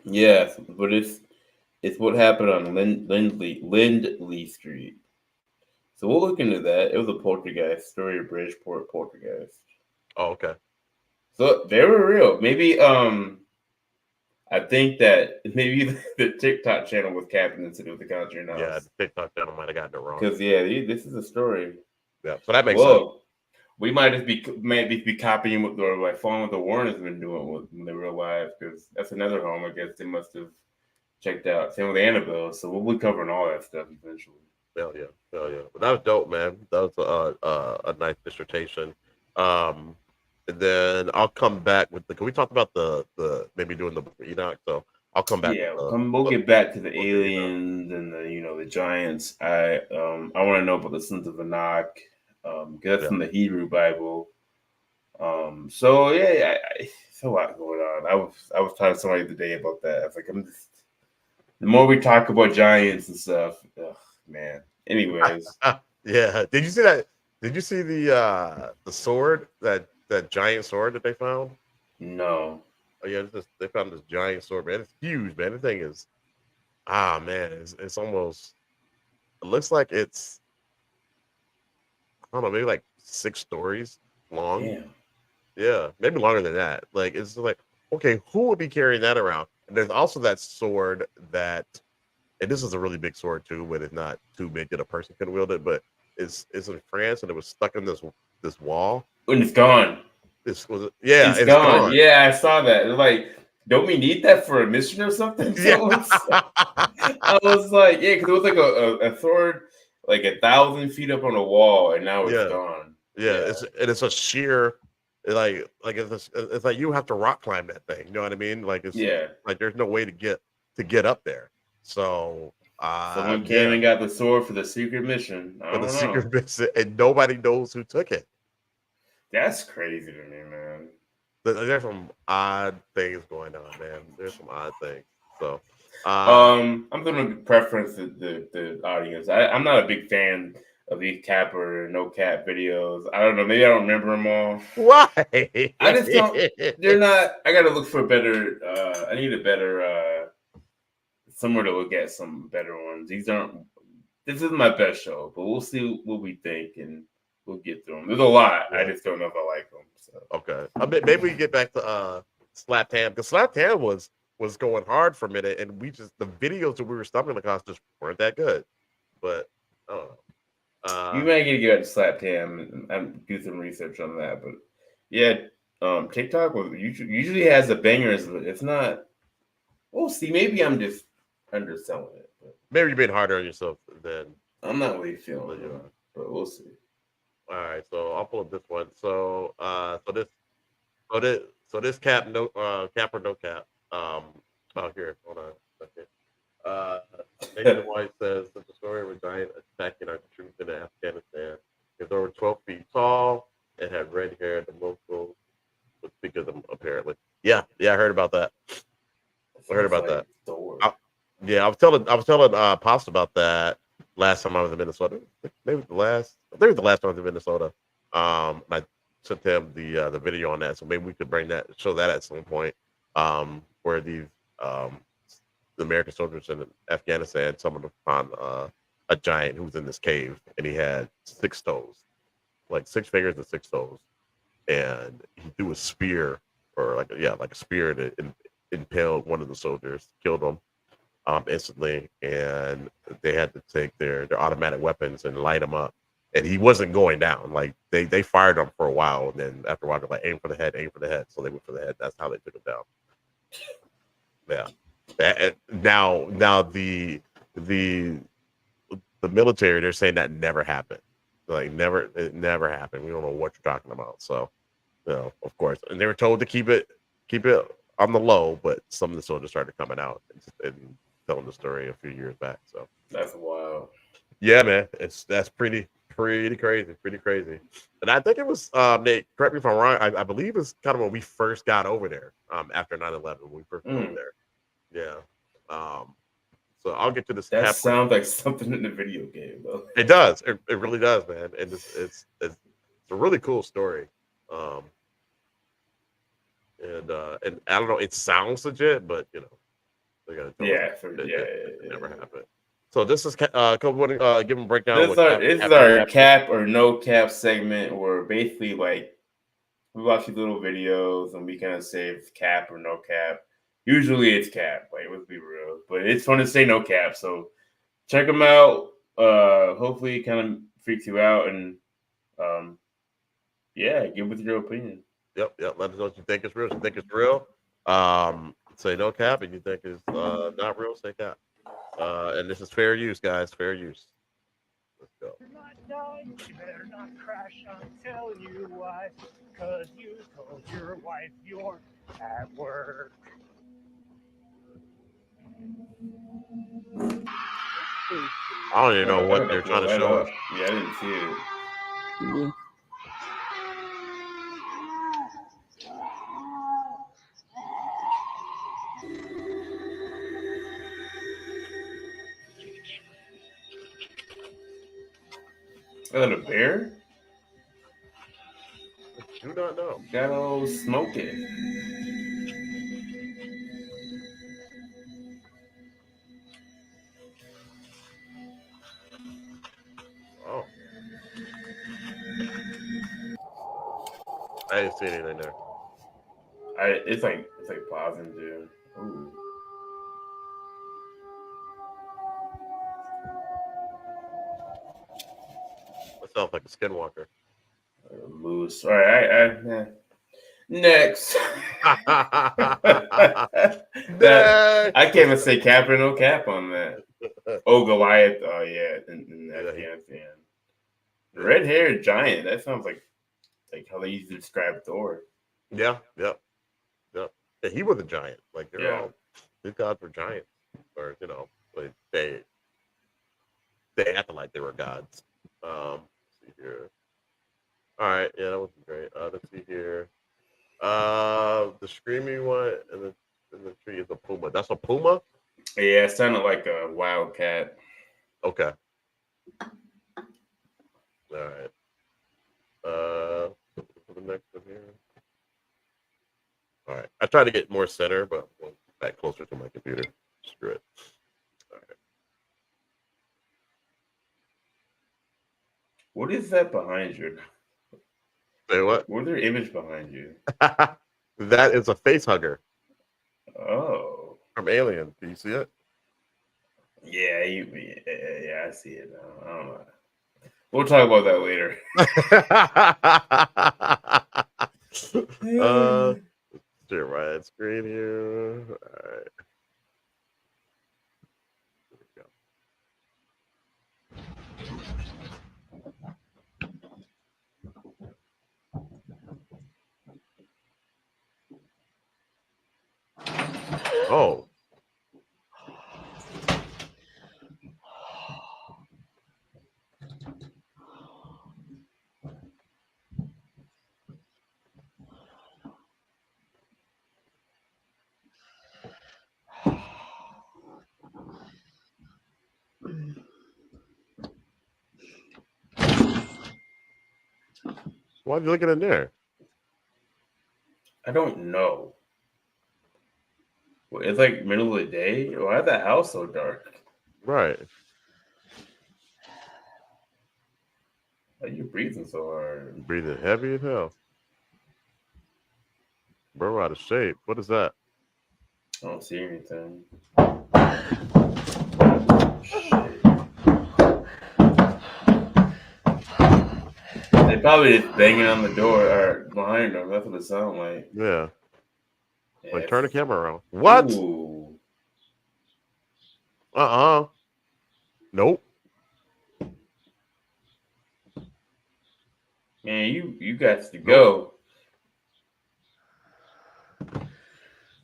Yes, but it's what happened on Lindley Street. So we'll look into that. It was a poltergeist story of Bridgeport poltergeist. Oh, okay. So they were real. Maybe I think that maybe the TikTok channel was capping instead of the Conjuring House. Yeah, the TikTok channel might have gotten it wrong. Because this is a story. Yeah, so that makes sense. We might just be copying what following what the Warrens have been doing when they were alive. Because that's another home. I guess they must have checked out. Same with Annabelle. So we'll be covering all that stuff eventually. Hell yeah. But that was dope, man. That was a nice dissertation. And then I'll come back with we talked about the maybe doing the Enoch, so I'll come back. Yeah, we'll get back to the aliens and the giants. I want to know about the sons of Anak. That's from the Hebrew Bible. So yeah, it's a lot going on. I was talking to somebody today about that. I was like, the more we talk about giants and stuff, man. Anyways, yeah. Did you see that? Did you see the sword that giant sword that they found? No. Oh yeah, they found this giant sword, man. It's huge, man. The thing is, man, it's almost. It looks like it's. I don't know, maybe like 6 stories long. Damn. Yeah, maybe longer than that. Like it's like, okay, who would be carrying that around? And there's also that sword that, and this is a really big sword too, but it's not too big that a person can wield it. But it's in France, and it was stuck in this wall. And it's gone. It's gone. Yeah, I saw that. Like, don't we need that for a mission or something? Yeah. I was like, yeah, because it was like a sword like 1,000 feet up on a wall, and now it's gone. Yeah, it's a sheer, like it's like you have to rock climb that thing. You know what I mean? Like it's like there's no way to get up there. So someone came and got the sword for the secret mission. Secret mission, and nobody knows who took it. That's crazy to me, man. There's some odd things going on, man. There's some odd things. So, I'm going to preference the audience. I'm not a big fan of these cap or no cap videos. I don't know. Maybe I don't remember them all. Why? I just don't. They're not. I got to look for a better. I need a better. Somewhere to look at some better ones. These aren't. This is my best show, but we'll see what we think and. We'll get through them. There's a lot. Yeah. I just don't know if I like them. So. Okay. Maybe we get back to Slap Tam, because Slap Tam was going hard for a minute, and the videos that we were stumbling across just weren't that good. But I don't know. You might get to go out to Slap Tam and do some research on that. But yeah, TikTok usually has the bangers, but it's not. We'll see. Maybe I'm just underselling it. But maybe you're being harder on yourself than. I'm not really feeling it, but we'll see. All right, so I'll pull up this one. So this cap cap or no cap. Here, hold on a second. Nathan White says that the story of a giant attacking our troops in Afghanistan is over 12 feet tall and had red hair. The locals would speak of them apparently. Yeah, I heard about that. I heard about that. I was telling Pops about that. Last time I was in Minnesota, maybe the last time I was in Minnesota. I sent him the video on that, so maybe we could show that at some point. Where these the American soldiers in Afghanistan stumbled upon a giant who was in this cave, and he had 6 toes, like 6 fingers and 6 toes, and he threw a spear like a spear that impaled one of the soldiers, killed him. Instantly, and they had to take their automatic weapons and light him up, and he wasn't going down. Like they fired him for a while, and then after a while they're like, aim for the head. So they went for the head. That's how they took him down. Yeah. Now the military, they're saying that never happened. Like it never happened. We don't know what you're talking about. So, of course, and they were told to keep it on the low, but some of the soldiers started coming out and telling the story a few years back. So that's wild. Yeah, man, that's pretty crazy. And I think it was Nate, correct me if I'm wrong, I believe it's kind of when we first got over there after 9/11, when we first got over there. Yeah. So I'll get to this. That cap sounds like something in the video game, though. It does. It really does, man. And it's a really cool story. And I don't know. It sounds legit, but you know, they gotta tell us it never happened. So this is give them a breakdown. This is our cap or no cap segment, where basically like we watch these little videos and we kind of say if it's cap or no cap. Usually it's cap, like let's be real, but it's fun to say no cap. So check them out. Hopefully it kind of freaks you out, and yeah, give with your opinion. Yep. Let us know what you think is real. If you think it's real, say no cap. If you think it's not real, say cap. And this is fair use, guys. Fair use. Let's go. You're not dying, you better not crash. I'm telling you why. Because you told your wife you're at work. I don't even know what they're trying to show us. Yeah, I didn't see it. Is that a bear? Do not know. Got all smoking. Oh. I didn't see anything there. It's like pausing, dude. Ooh. That sounds like a skinwalker. Moose. All right. Next. I can't even say cap or no cap on that. Oh, Goliath. Oh, yeah. In Afghanistan. Red-haired giant. That sounds like how they used to describe Thor. Yeah. He was a giant. Like these gods were giants, or you know, like they acted like they were gods. Let's see here. All right, yeah, that was great. Let's see here. The screaming one and the tree is a puma. That's a puma. Yeah, it sounded like a wildcat. Okay. All right. The next one here. All right. I tried to get more center, but I'm back closer to my computer. Screw it. All right. What is that behind you? Say what? What's their image behind you? That is a face hugger. Oh. From Alien. Do you see it? Yeah, I see it now. I don't know. We'll talk about that later. Share my screen here. All right. Here we go. Oh. Why are you looking in there? I don't know. Well, it's like middle of the day. Why is the house so dark? Right. Why are you breathing so hard? Breathing heavy as hell. Bro, out of shape. What is that? I don't see anything. Shit. They probably just banging on the door or behind them. That's what it sounds like. Yeah. Like, turn the camera around. What? Ooh. Nope. Man, you got to go.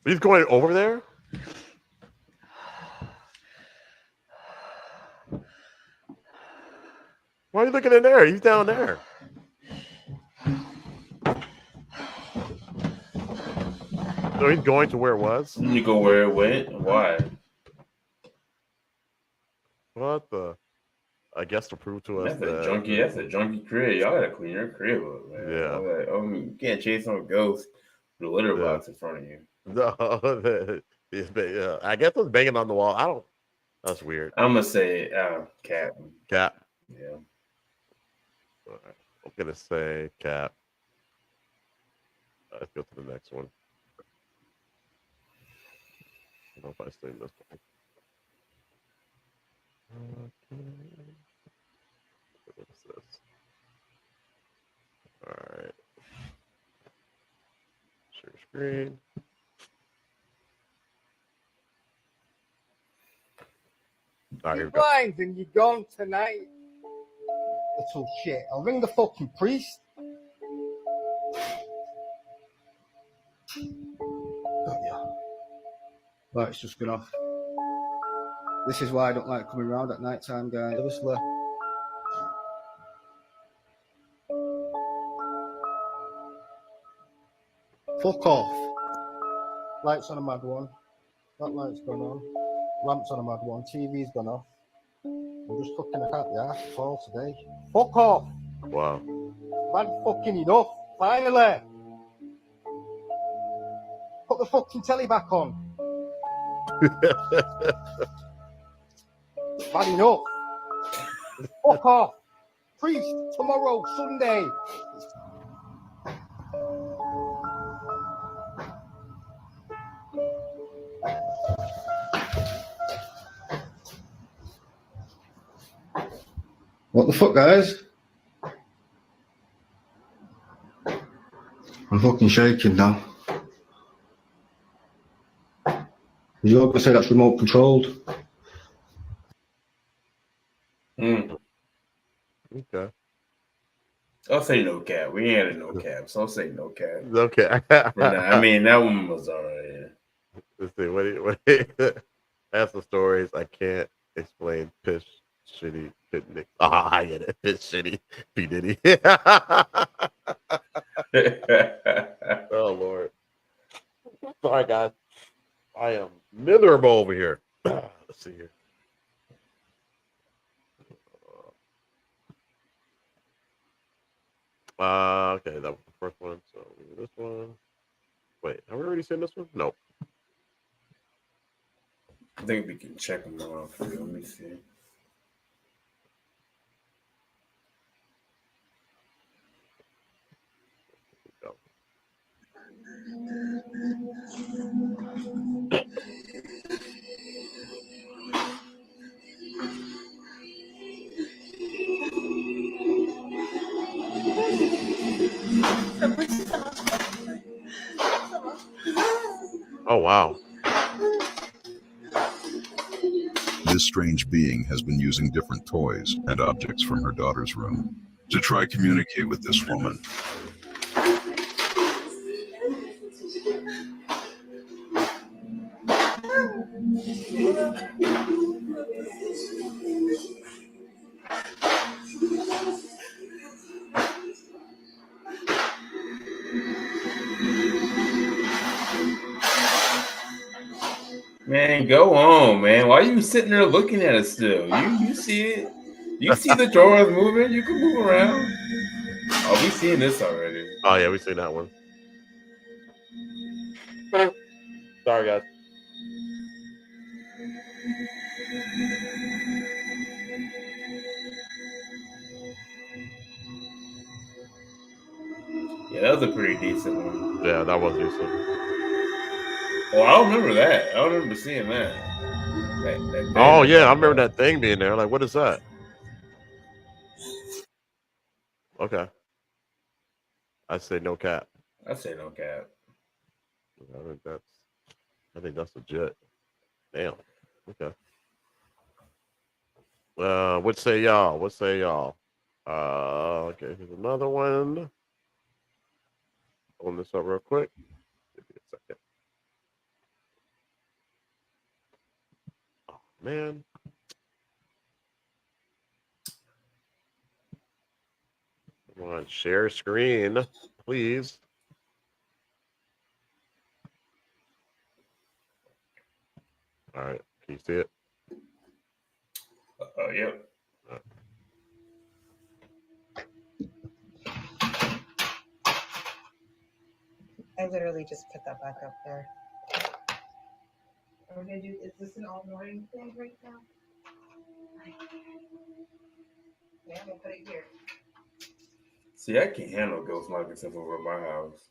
He's going over there? Why are you looking in there? He's down there. So he's going to where it was? You go where it went. Why? what? I guess to prove to us That's a that junkie. That's a junkie crib. Y'all gotta clean your crib up, man. Yeah. All that, you can't chase no ghost with a litter Yeah. box in front of you. no, yeah, I guess it's banging on the wall. I don't. That's weird. I'm gonna say cat. Cat. Yeah. All right. I'm gonna say cat. Let's go to the next one. I don't know if I seen this one. What is this? All right. Share screen. All right, here we go. Blind and you're gone tonight. Little shit. I'll ring the fucking priest. Got ya. Right, it's just gone off. This is why I don't like coming round at night time, guys. Obviously. Fuck off. Lights on a mad one. That light's gone on. Lamps on a mad one. TV's gone off. I'm just fucking a cat the ass all today. Fuck off. Wow. Man, fucking enough. Finally. Put the fucking telly back on. Bad enough. Fuck off. Priest, tomorrow, Sunday. What the fuck, guys? I'm fucking shaking now. You're gonna say that's remote controlled? Okay. I'll say no cap. We ain't had a no cap, so I'll say no cap. Okay. I mean, that one was alright. Let's see. What? That's the stories I can't explain. Piss, shitty, picnic. I get it. Piss, shitty, P Diddy. Oh Lord. Sorry, guys. I am miserable over here. Let's see here. Okay, that was the first one. So this one. Wait, have we already seen this one? No. I think we can check them off. Let me see. Go. Oh wow. This strange being has been using different toys and objects from her daughter's room to try communicate with this woman. Man, go on, man. Why are you sitting there looking at us still? You see it? You see the drawers moving? You can move around. Oh, we seen this already. Oh yeah, we seen that one. Sorry, guys. Yeah, that was a pretty decent one. Yeah, that was decent. Oh, I don't remember that. I don't remember seeing that. Oh yeah, I remember that thing being there. Like, what is that? Okay. I say no cap. I say no cap. I think that's legit. Damn. Okay. What say y'all? What say y'all? Okay, here's another one. Open this up real quick. Give me a second. Oh man. Come on, share screen, please. All right, can you see it? Yep. I literally just put that back up there. Are we gonna do? Is this an all morning thing right now? Yeah, I'm gonna put it here. See, I can't handle ghost knocking stuff over at my house.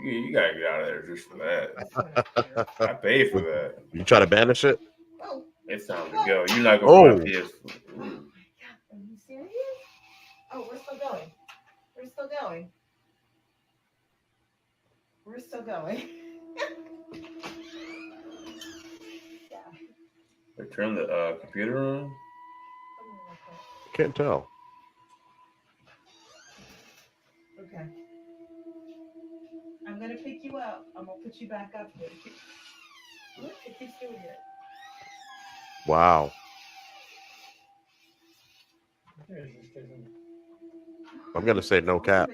You gotta get out of there just for that. I paid for that. You try to banish it? Oh, It's time to go. You're not gonna run PS4. oh my god, are you serious? Oh, we're still going. We're still going. We're still going. They turn the computer on. Can't tell. Okay. I'm gonna pick you up. I'm gonna put you back up here. Look, it keeps doing it. Wow. I'm gonna say no cap.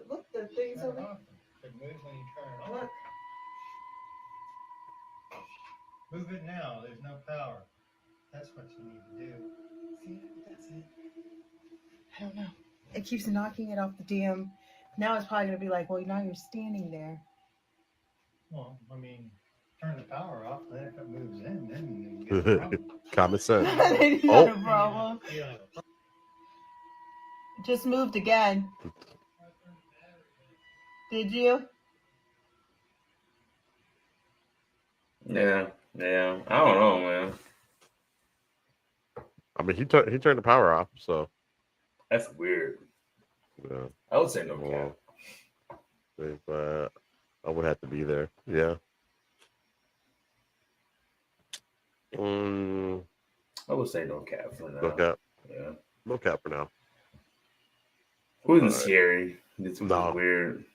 Look, the things over. It moves when you turn it on. Look. Move it now. There's no power. That's what you need to do. See, that's it. I don't know. It keeps knocking it off the damn. Now it's probably gonna be like, well, now you're standing there. Well, I mean, turn the power off. Then if it moves in, then you get a problem. Common sense. Then you Oh. have a problem. Yeah. It just moved again. Did you? Yeah. I don't know, man. I mean, he turned the power off, so That's weird. yeah. I would say no cap. But I would have to be there. Yeah. I would say no cap for now. No cap. Yeah. No cap for now. Wasn't All right. scary. This was No. weird.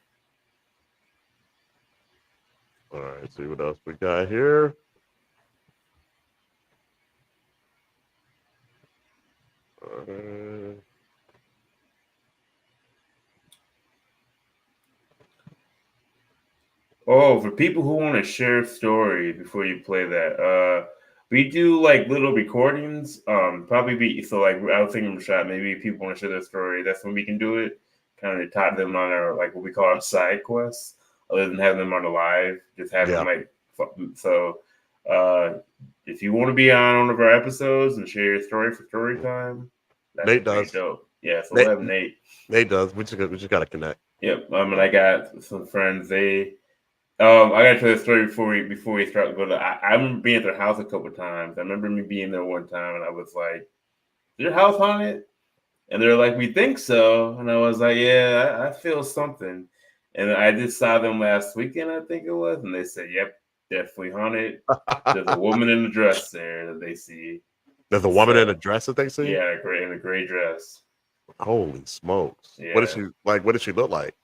All right. See what else we got here. Oh, for people who want to share a story before you play that, we do like little recordings. Probably be so like I was thinking, Rashad, maybe if people want to share their story, that's when we can do it. Kind of top them on our like what we call our side quests, other than having them on the live. Just have them like so. If you want to be on one of our episodes and share your story for story time, that's Nate does. dope. Yeah, so we'll have Nate. Nate does. We just gotta connect. Yep. And I got some friends. I gotta tell the story before we start. But I remember being at their house a couple of times. I remember me being there one time, and I was like, "Is your house haunted?" And they're like, "We think so." And I was like, "Yeah, I feel something." And I just saw them last weekend, I think it was, and they said, "Yep, definitely haunted." There's a woman in a dress there that they see. There's a woman in a dress that they see? Yeah, in a gray dress. Holy smokes! Yeah. What does she like? What does she look like?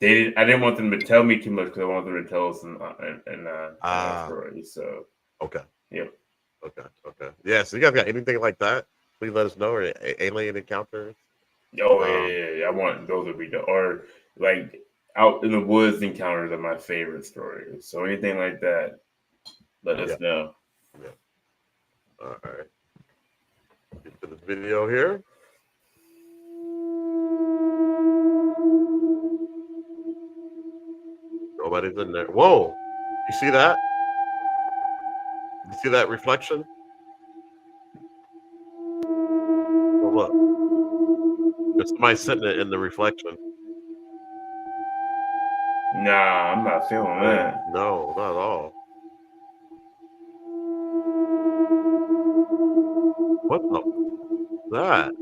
I didn't want them to tell me too much because I wanted them to tell us in story. So okay, yep, okay. Yeah. So you guys got anything like that? Please let us know. Or alien encounters? Oh yeah. I want those to be or like out in the woods encounters are my favorite stories. So anything like that, let us know. Yeah. All right. Get to this video here. Nobody's in there. Whoa! You see that? You see that reflection? Oh, look. There's somebody sitting in the reflection. Nah, I'm not feeling that. No, not at all. What the? That?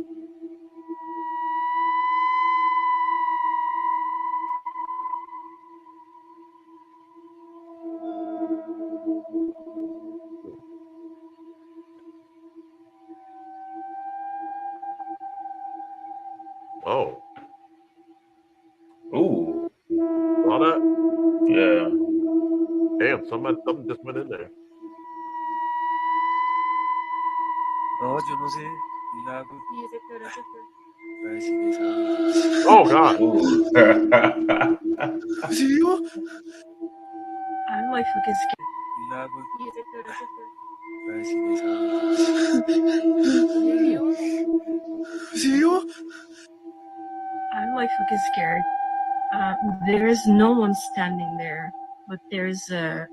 Oh. Ooh. Saw that? Yeah. Damn, something just went in there. Oh God. I'm like fucking scared. I'm like fucking scared. There's no one standing there, but there's a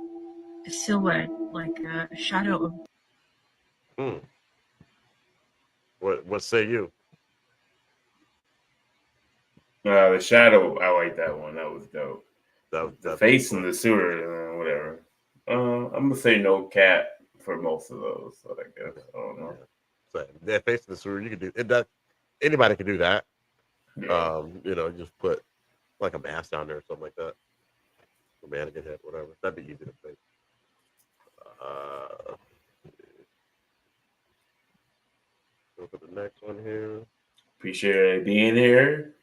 silhouette, like a shadow of. What say you? The shadow, I like that one. That was dope. The face in the sewer, whatever. I'm gonna say no cat for most of those. So I guess I don't know. So that face in the sewer, you can do it. That anybody can do that. Yeah. Just put like a mask down there or something like that. A mannequin head, whatever. That'd be easy to fix. Go for the next one here. Appreciate being here.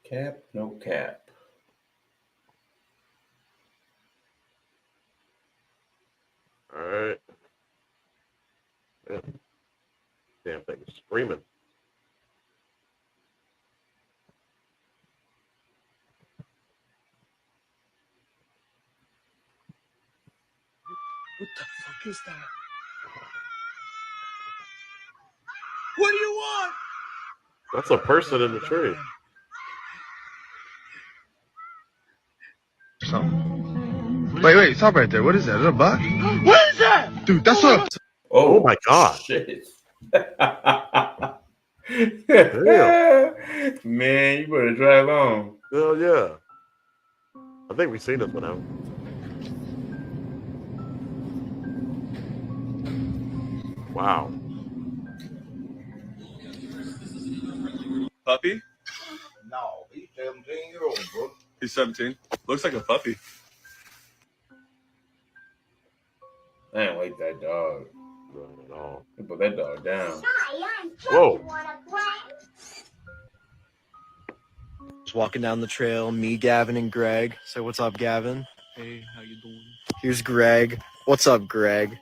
Cap, no cap. All right. Yeah. Damn thing is screaming. What the fuck is that? What do you want? That's a person in the tree. Wait, stop right there. What is that? Is that a bug? What is that? Dude, that's a... Oh my god. Shit. Damn. Man, you better drive on. Hell yeah. I think we've seen this one out. Wow. Puppy? No, he's 17-year-old, bro. He's 17. Looks like a puppy. I didn't like that dog. Not at all. Put that dog down. Whoa. Just walking down the trail, me, Gavin, and Greg. So what's up, Gavin? Hey, how you doing? Here's Greg. What's up, Greg?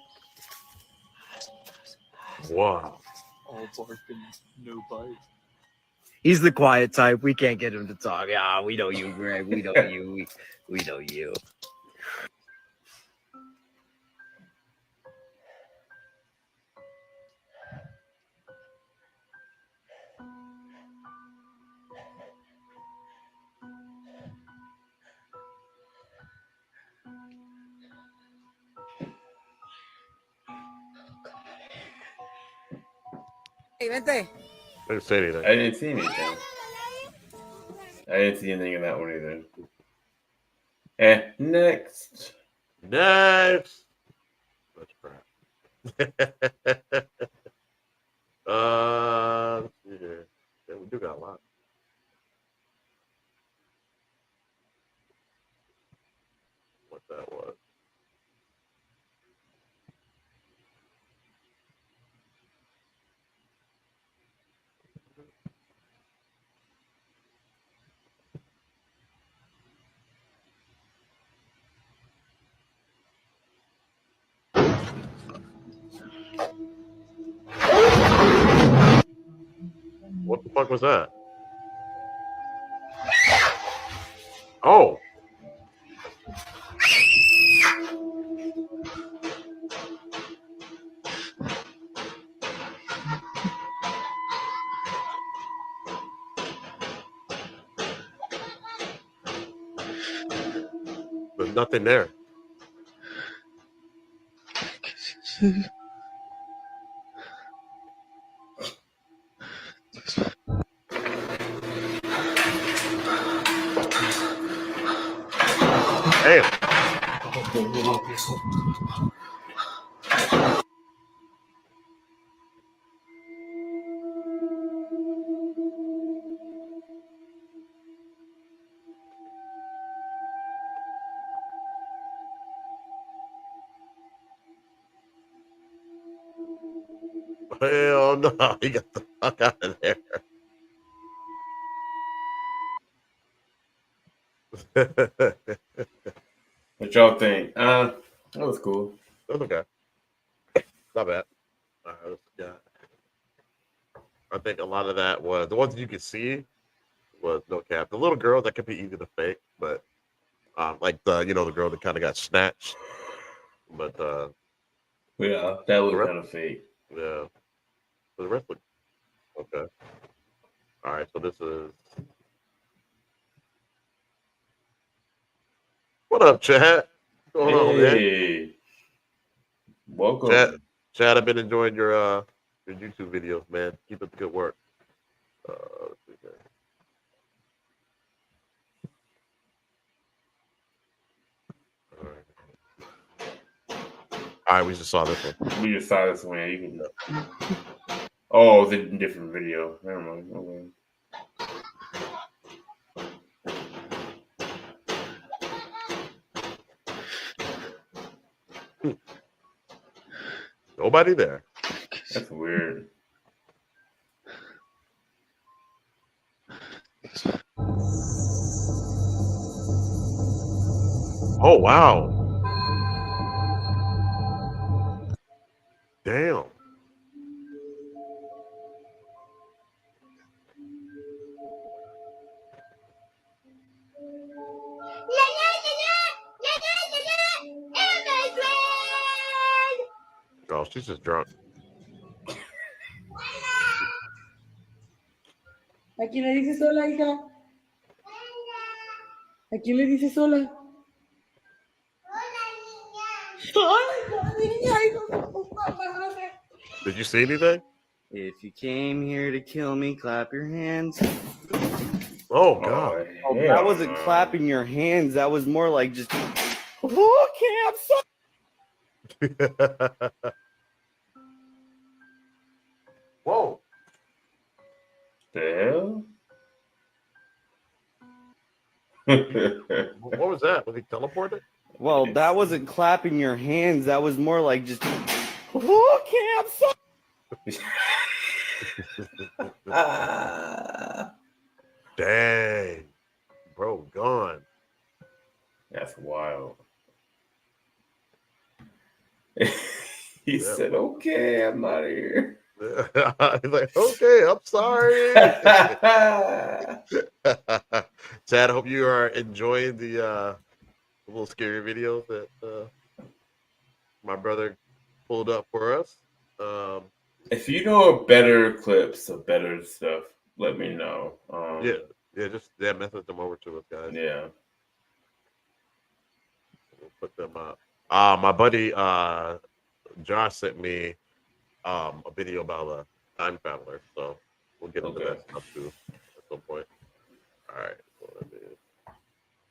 Wow. All barking, no bite. He's the quiet type. We can't get him to talk. Yeah, we know you, Greg. We know you. We know you. Hey, vente. I didn't say anything. I didn't see anything. I didn't see anything in that one either. Next. Next. That's crap. Let's see here. Yeah, we do got a lot. What that was. What the fuck was that? Oh. There's nothing there. Damn. Hell no, he got the fuck out of there. What y'all think? That was cool. That's okay. Not bad. I think a lot of that was the ones you could see was no cap. The little girl, that could be easy to fake, but Like the the girl that kind of got snatched, but Yeah, that the looked rest, kind of fake. yeah, the rest look okay. All right, so this is what up, Chad? What's going on, man? Hey, Chad, welcome. Chad, I've been enjoying your YouTube videos, man. Keep up the good work. Let's see here. All right, we just saw this one. We just saw this one. You can. Oh, it's a different video. Never mind. Okay. Nobody there. That's weird. Oh wow! Damn. Oh, she's just drunk. ¿A quién le dices hola, hija? ¿A quién le dices hola? Hola, niña, hijo de puta madre. Did you see anything? If you came here to kill me, clap your hands. Oh God! Oh, that wasn't clapping your hands. That was more like just. Oh, Whoa! The hell? What was that? Was he teleported? Well, that wasn't clapping your hands. That was more like just. Oh, Dang, bro, gone. That's wild. He said, "Okay, I'm out of here." He's like, okay, I'm sorry. Chad, I hope you are enjoying the little scary videos that my brother pulled up for us. If you know better clips of better stuff, let me know. Just message them over to us, guys. Yeah. We'll put them up. My buddy Josh sent me a video about a time traveler, so we'll get into that stuff too at some point. All right.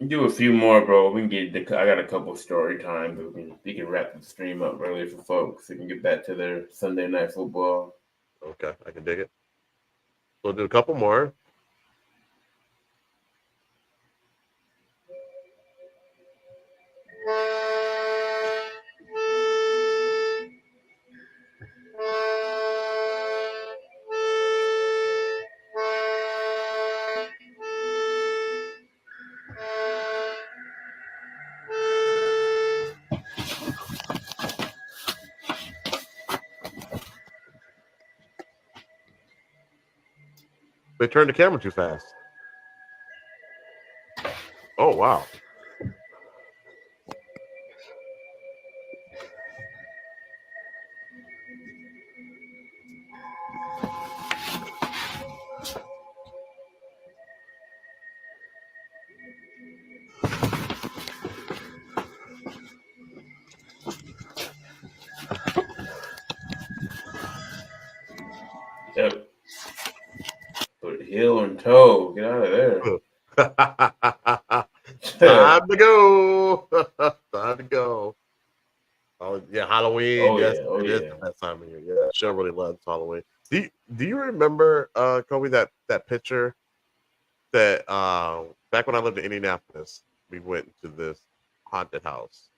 Do a few more, bro. We can get. I got a couple story time, but we can wrap the stream up early for folks. They can get back to their Sunday night football. Okay, I can dig it. We'll do a couple more. They turned the camera too fast. Oh, wow. Yep. Put heel and toe. Get out of there. Time to go. Time to go. Oh yeah, Halloween. Oh, yes, yeah. Oh, it is yeah. that time of year. Yeah, show really loves Halloween. Do you remember, Kobe, that picture that back when I lived in Indianapolis, we went to this haunted house,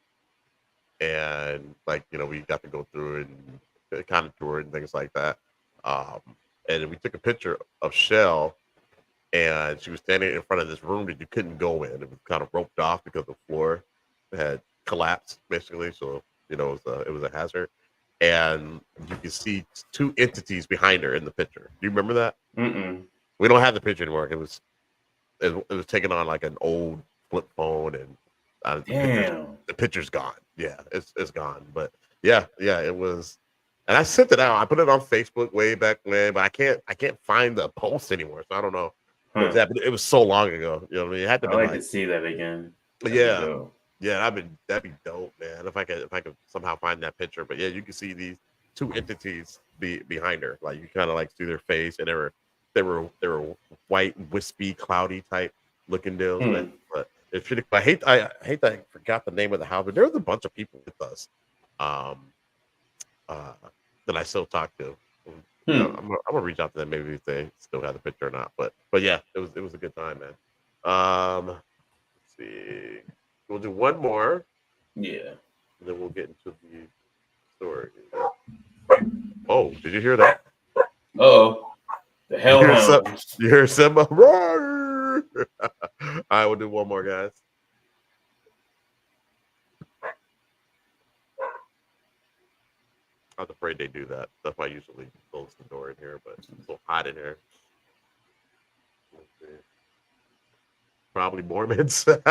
and we got to go through it and kind of tour and things like that. And we took a picture of Shell, and she was standing in front of this room that you couldn't go in. It was kind of roped off because the floor had collapsed, basically. So it was a hazard, and you can see two entities behind her in the picture. Do you remember that? Mm-mm. We don't have the picture anymore. It was taken on like an old flip phone, and Damn. The picture's gone. Yeah, it's gone. But yeah, it was. And I sent it out. I put it on Facebook way back when, but I can't find the post anymore. So I don't know what's happened. It was so long ago. You know what I mean? It had to be I'd like to see that again. Yeah, that'd be dope, man. If I could somehow find that picture. But yeah, you can see these two entities behind her. Like you kind of like see their face, and they were white, wispy, cloudy type looking deals. But it's pretty. I hate that I forgot the name of the house. But there was a bunch of people with us, that I still talk to. I'm gonna reach out to them maybe if they still have the picture or not. But yeah, it was a good time, man. Let's see. We'll do one more. Yeah. And then we'll get into the story. Oh, did you hear that? Oh, the hellhounds. You hear Simba? Roar! All right, we'll do one more, guys. I was afraid they do that. That's why I usually close the door in here, but it's so hot in here. Probably Mormons. Could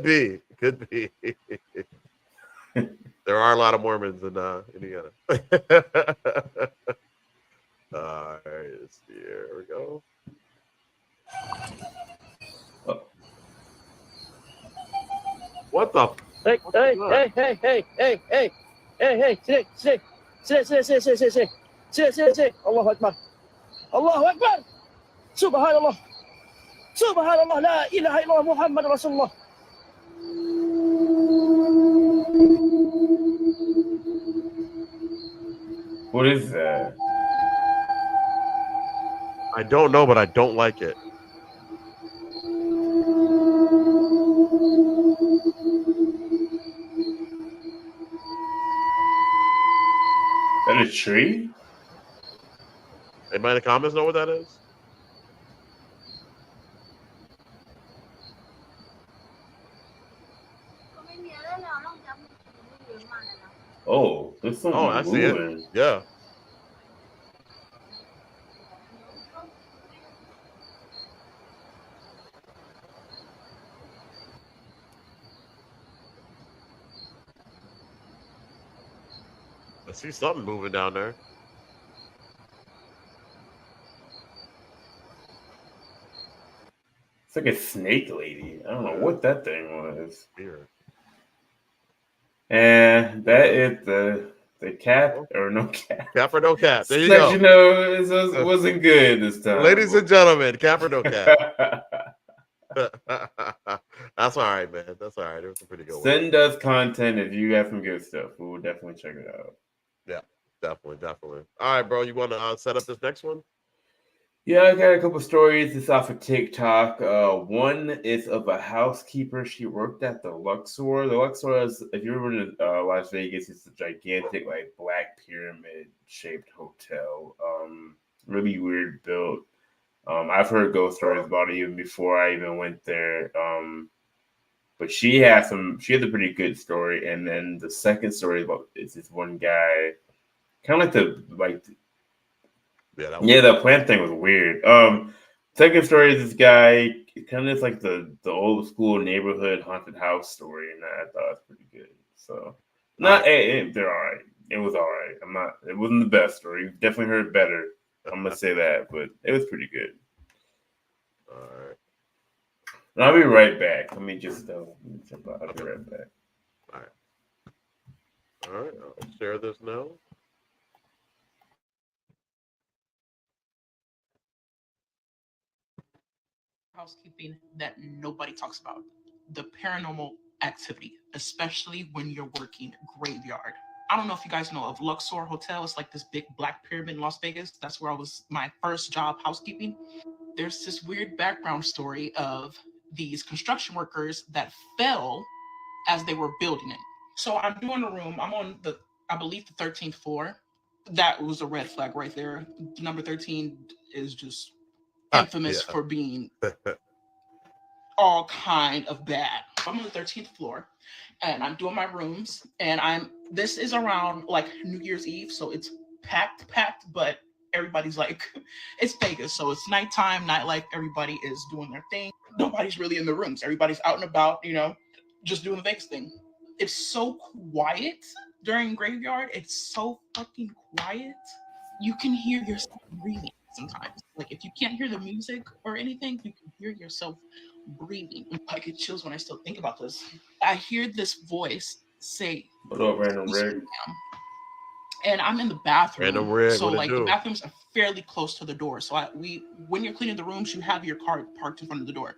be. There are a lot of Mormons in Indiana. All right, let's see. Here we go. What the? Hey, sit. Allahu Akbar. Allahu Akbar. Subhanallah. Subhanallah. La ilaha illallah Muhammad Rasulullah. What is that? I don't know, but I don't like it. Is that a tree? Anybody in the comments know what that is? Oh, there's something I see moving. it. Yeah. I see something moving down there. It's like a snake lady. I don't know what that thing was. Weird. And that is the cap or no cap. Cap or no cap. There you Section go. It wasn't good this time. Ladies and gentlemen, cap or no cap. That's all right, man. That's all right. It was a pretty good one. Send us content if you got some good stuff. We will definitely check it out. Yeah, definitely. All right, bro. You want to set up this next one? Yeah, I got a couple stories. It's off of TikTok. One is of a housekeeper. She worked at the Luxor. The Luxor is, if you ever been to Las Vegas, it's a gigantic, like, black pyramid-shaped hotel. Really weird built. I've heard ghost stories about it even before I even went there. But she has a pretty good story. And then the second story is this one guy, kind of the plant thing was weird. Second story is this guy, kind of like the old school neighborhood haunted house story, and I thought it was pretty good. So, they're all right. It was all right. It wasn't the best story. Definitely heard better. I'm gonna say that, but it was pretty good. All right. And I'll be right back. Let me just jump out. I'll be right back. All right. I'll share this now. Housekeeping that nobody talks about. The paranormal activity, especially when you're working graveyard. I don't know if you guys know of Luxor Hotel. It's like this big black pyramid in Las Vegas. That's where I was my first job housekeeping. There's this weird background story of these construction workers that fell as they were building it. So I'm doing a room. I'm on I believe the 13th floor. That was a red flag right there. Number 13 is just infamous for being all kind of bad. I'm on the 13th floor and I'm doing my rooms, and this is around like New Year's Eve, so it's packed, but everybody's like, it's Vegas, so it's nighttime, nightlife, everybody is doing their thing. Nobody's really in the rooms. Everybody's out and about, just doing the Vegas thing. It's so quiet during graveyard. It's so fucking quiet. You can hear yourself breathing sometimes. Like if you can't hear the music or anything, you can hear yourself breathing. I get chills when I still think about this. I hear this voice say, "What up, Random Rig?" And I'm in the bathroom. Random Rig, so what it like do? the bathrooms are fairly close to the door. So when you're cleaning the rooms, you have your car parked in front of the door.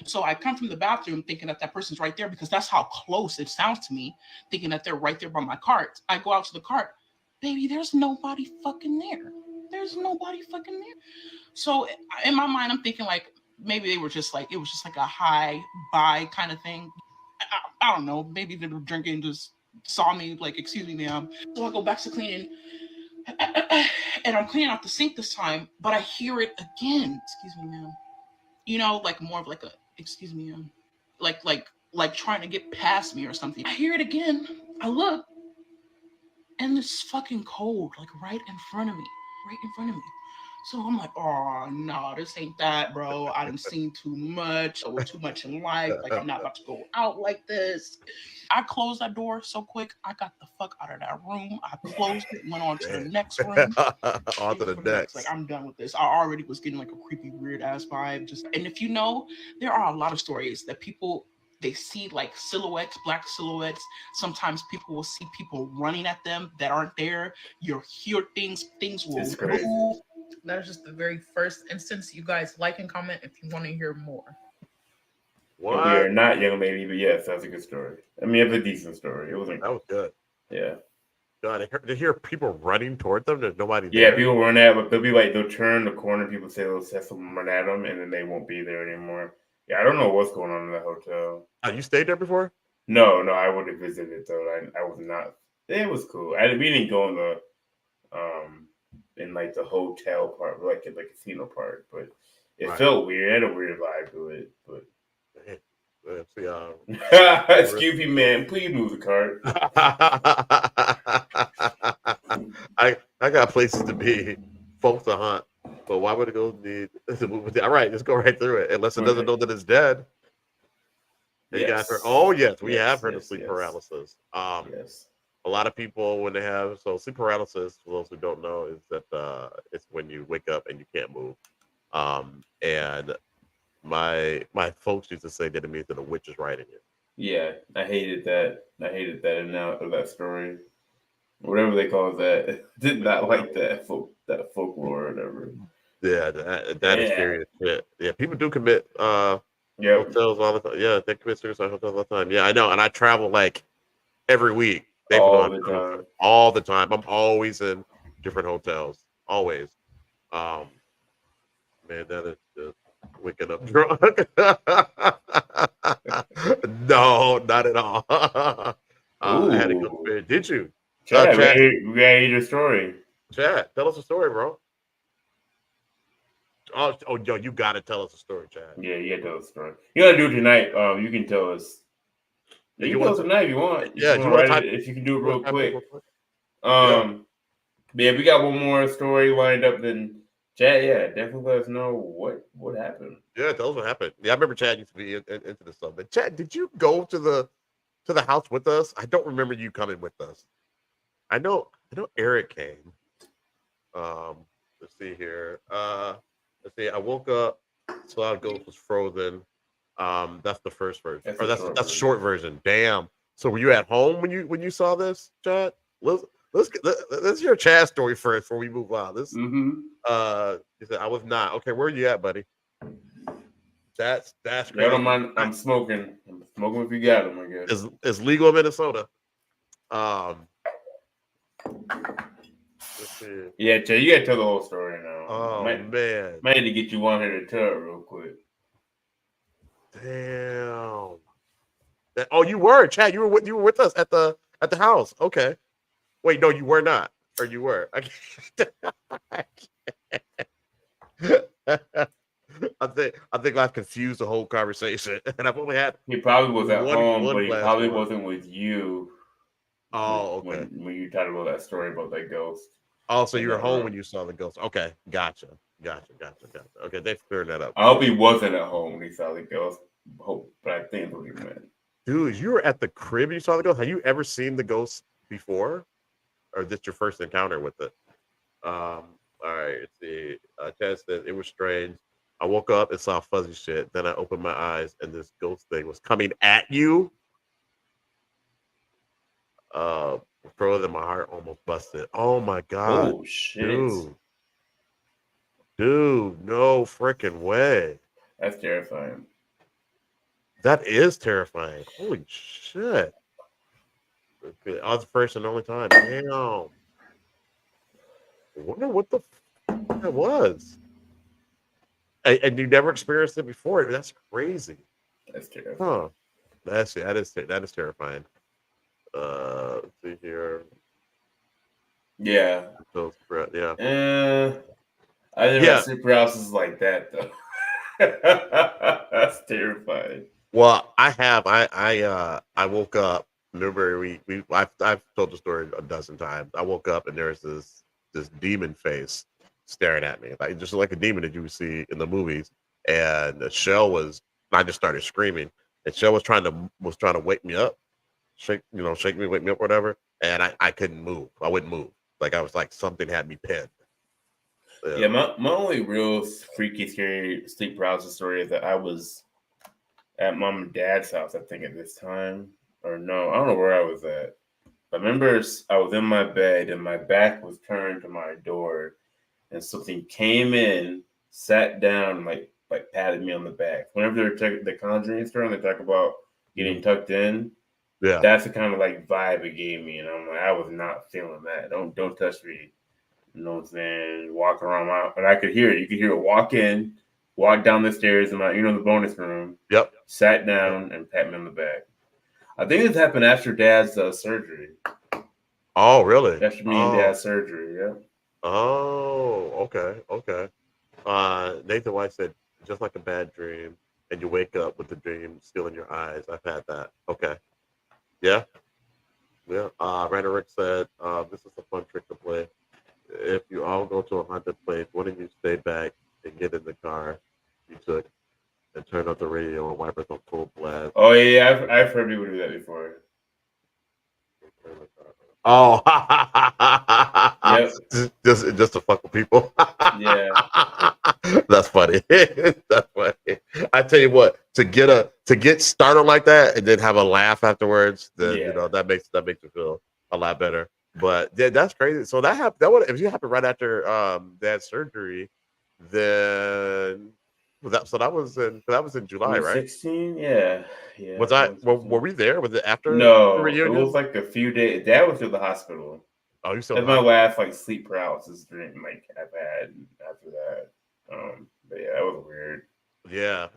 So I come from the bathroom thinking that person's right there because that's how close it sounds to me, thinking that they're right there by my cart. I go out to the cart, baby, there's nobody fucking there. There's nobody fucking there. So in my mind, I'm thinking like maybe they were just like, it was just like a high bye kind of thing. I don't know. Maybe they were drinking, just saw me like, excuse me, ma'am. So I go back to cleaning and I'm cleaning out the sink this time, but I hear it again. Excuse me, ma'am. Like more of like a, excuse me, ma'am. Like trying to get past me or something. I hear it again. I look and it's fucking cold, like right in front of me. So I'm like, oh no, this ain't that, bro. I done seen too much. Or too much in life. Like I'm not about to go out like this. I closed that door so quick. I got the fuck out of that room. I closed it, went on to the next room. On to the next. Like I'm done with this. I already was getting like a creepy, weird ass vibe. And if there are a lot of stories that people, they see like silhouettes, black silhouettes. Sometimes people will see people running at them that aren't there. You'll hear things will move. That is just the very first instance. You guys like and comment if you want to hear more. What? We are not young baby, but yes, that's a good story. I mean, it's a decent story. It wasn't. That was good. Yeah. God, they hear people running toward them. There's nobody there. Yeah, people run at, but they'll turn the corner. People say they'll set someone run at them, and then they won't be there anymore. Yeah, I don't know what's going on in that hotel. You stayed there before? No, I would have visited though. I was not. It was cool. We didn't go in the in like the hotel part, like in the casino part, but it felt weird. It had a weird vibe to it. But excuse me, man, please move the cart. I got places to be, folks to hunt. But why would it go need to move with it? All right, just go right through it. Unless it doesn't know that it's dead. Yes. You guys heard, we have heard of sleep paralysis. Yes. A lot of people when they have sleep paralysis, for those who don't know, is that it's when you wake up and you can't move. And my folks used to say that it means that a witch is riding you. Yeah, I hated that of that story. Whatever they call that. Did not like that folklore or whatever. Yeah, that is serious shit. Yeah, people do commit hotels all the time. Yeah, they commit suicide hotels all the time. Yeah, I know. And I travel like every week. All the time. I'm always in different hotels. Always. Man, that is just waking up drunk. No, not at all. I had a good experience. Did you? Chad, we gotta hear your story. Chad, tell us a story, bro. Oh, yo, you gotta tell us a story, Chad. Yeah, you gotta tell us a story. You gotta do it tonight. You can tell us. Yeah, you can tell us tonight if you want. If you can do it real quick. Yeah, we got one more story lined up. Then Chad, definitely let us know what happened. Yeah, tell us what happened. Yeah, I remember Chad used to be into this stuff. But Chad, did you go to the house with us? I don't remember you coming with us. I know Eric came. Let's see here. Let's see. I woke up, saw a ghost was frozen. That's the first version. That's the short version. Damn. So were you at home when you saw this, Chad? Let's hear Chad's story first before we move on. He said I was not. Okay, where are you at, buddy? That's crazy. I don't mind. I'm smoking. I'm smoking if you got them, I guess. It's legal in Minnesota. Yeah, Chad, you gotta tell the whole story now. Oh man, might need to get you on here to tell it real quick. Damn. You were, Chad. You were with us at the house. Okay. Wait, no, you were not, or you were. I think I've confused the whole conversation, and I've only had. He probably was at home, but he probably wasn't with you. Oh, okay. When you talked about that story about that ghost. Oh, so in you were that home room. when you saw the ghost. Okay, gotcha. Okay, they cleared that up. I hope he wasn't at home when he saw the ghost. Hope, but I think that's what he meant. Dude, you were at the crib. You saw the ghost. Have you ever seen the ghost before, or is this your first encounter with it? All right. Let's see. Chad said it was strange. I woke up and saw fuzzy shit. Then I opened my eyes, and this ghost thing was coming at you. Uh, further, my heart almost busted. Oh my god, Oh shit, dude, no freaking way. that's terrifying. That is terrifying. Holy shit. Okay, I was the first and only time. Damn. I wonder what the that was. And you never experienced it before. That's crazy. That's terrifying. Huh. That is terrifying. Let's see here. Yeah. Yeah. I never Yeah. had sleeper houses like that though. That's terrifying. Well, I woke up. Remember, I've told the story a dozen times. I woke up and there's this demon face staring at me, like just like a demon that you would see in the movies. And I just started screaming. And Shell was trying to wake me up, shake me, wake me up, whatever. And I couldn't move. I wouldn't move. Like I was like something had me pinned. Yeah, my only real freaky, scary sleep paralysis story is that I was at mom and dad's house, I think, at this time. Or no, I don't know where I was at. I remember I was in my bed and my back was turned to my door, and something came in, sat down, like patted me on the back. Whenever the Conjuring story, they talk about getting tucked in. Yeah, that's the kind of like vibe it gave me, and I'm like, I was not feeling that. Don't touch me. You know what I'm saying? Walk around, and I could hear it. You could hear it walk in, walk down the stairs in the bonus room. Yep. Sat down and pat me on the back. I think this happened after Dad's surgery. Oh, really? After me and Dad's surgery, yeah. Oh, okay. Nathan White said, just like a bad dream, and you wake up with the dream still in your eyes. I've had that. Okay. Yeah. Randall Rick said, this is a fun trick to play. If you all go to a haunted place, why don't you stay back and get in the car you took and turn up the radio and wipers on full blast? Oh yeah, I've heard people do that before. Oh, yep. just to fuck with people. Yeah, that's funny. That's funny. I tell you what, to get started like that and then have a laugh afterwards, then that makes you feel a lot better. But yeah, that's crazy. So that happened. If you happened right after Dad's surgery, then that was in July, right? 16. Yeah. Were we there? Was it after? No, the reunion? it was like a few days. Dad was to the hospital. Oh, you still? That's my last sleep paralysis dream I've had after that. But yeah, that was weird. Yeah.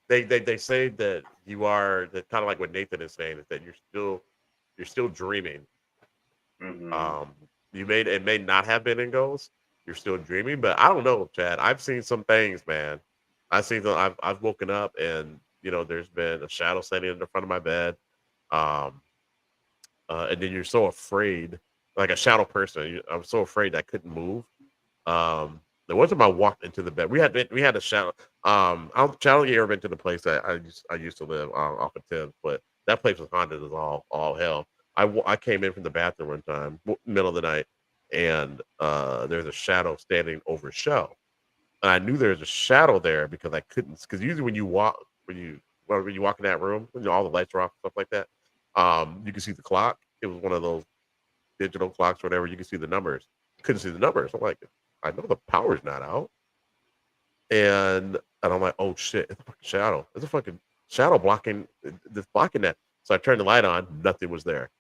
They say that you are that kind of like what Nathan is saying is that you're still dreaming. Mm-hmm. It may not have been in ghosts. You're still dreaming, but I don't know, Chad. I've seen some things, man. I've woken up and there's been a shadow standing in the front of my bed, and then you're so afraid, like a shadow person. I'm so afraid I couldn't move. The one time I walked into the bed, we had a shadow. Channel, you ever been to the place that I used to live off of 10th, but that place was haunted as all hell. I came in from the bathroom one time, middle of the night, and there's a shadow standing over Shell. And I knew there was a shadow there because I couldn't. Because usually when you walk in that room, all the lights are off, stuff like that, you can see the clock. It was one of those digital clocks, or whatever. You can see the numbers. Couldn't see the numbers. I'm like, I know the power's not out, and I'm like, oh shit, it's a fucking shadow. It's a fucking shadow blocking that. So I turned the light on. Nothing was there.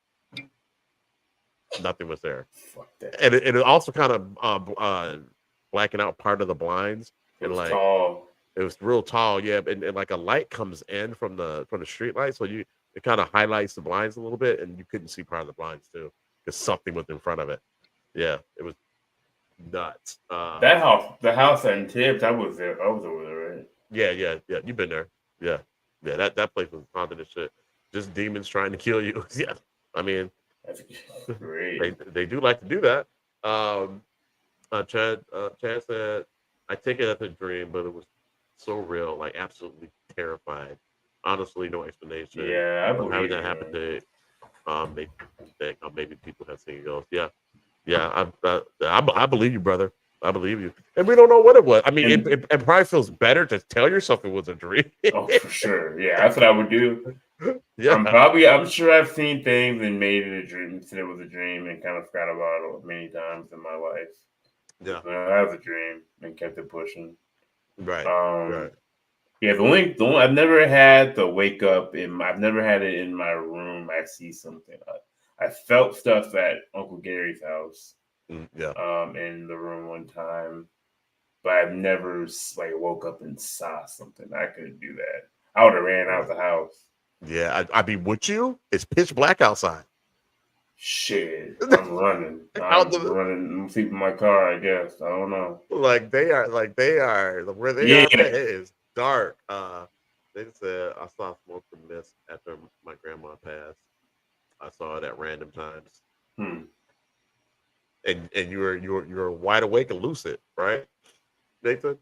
Nothing was there. Fuck that. And it also kind of blacking out part of the blinds. It was tall. It was real tall, yeah. And like a light comes in from the street light, so it kind of highlights the blinds a little bit, and you couldn't see part of the blinds too because something was in front of it. Yeah, it was nuts. The house in Tibbs, I was there. I was over there, right? Yeah. You've been there. Yeah. That place was haunted as shit. Just demons trying to kill you. Yeah, I mean, that's great. They do like to do that. Chad said, "I take it as a dream, but it was so real, like absolutely terrified. Honestly, no explanation. Yeah, I But having believe that you, happen man. to make me think maybe people have seen ghosts. Yeah, yeah. I believe you, brother. I believe you. And we don't know what it was. I mean, And it probably feels better to tell yourself it was a dream. oh, for sure. Yeah, that's what I would do. Yeah, I'm sure I've seen things and made it a dream, said it was a dream, and kind of forgot about it many times in my life. yeah. That was a dream and kept it pushing. Right, Um, right. yeah, the only I've never had the wake up I've never had it in my room. I see something. I felt stuff at Uncle Gary's house, Yeah. in the room one time, but I've never like woke up and saw something. I couldn't do that. I would have ran out the house. Yeah, I mean, would you? It's pitch black outside. Shit, I'm running. Out the I'm sleeping in my car. I guess I don't know. like they are where they Yeah, are. It is dark. They said I saw smoke and mist after my grandma passed. I saw it at random times, Hmm. and you were wide awake and lucid, right, Nathan?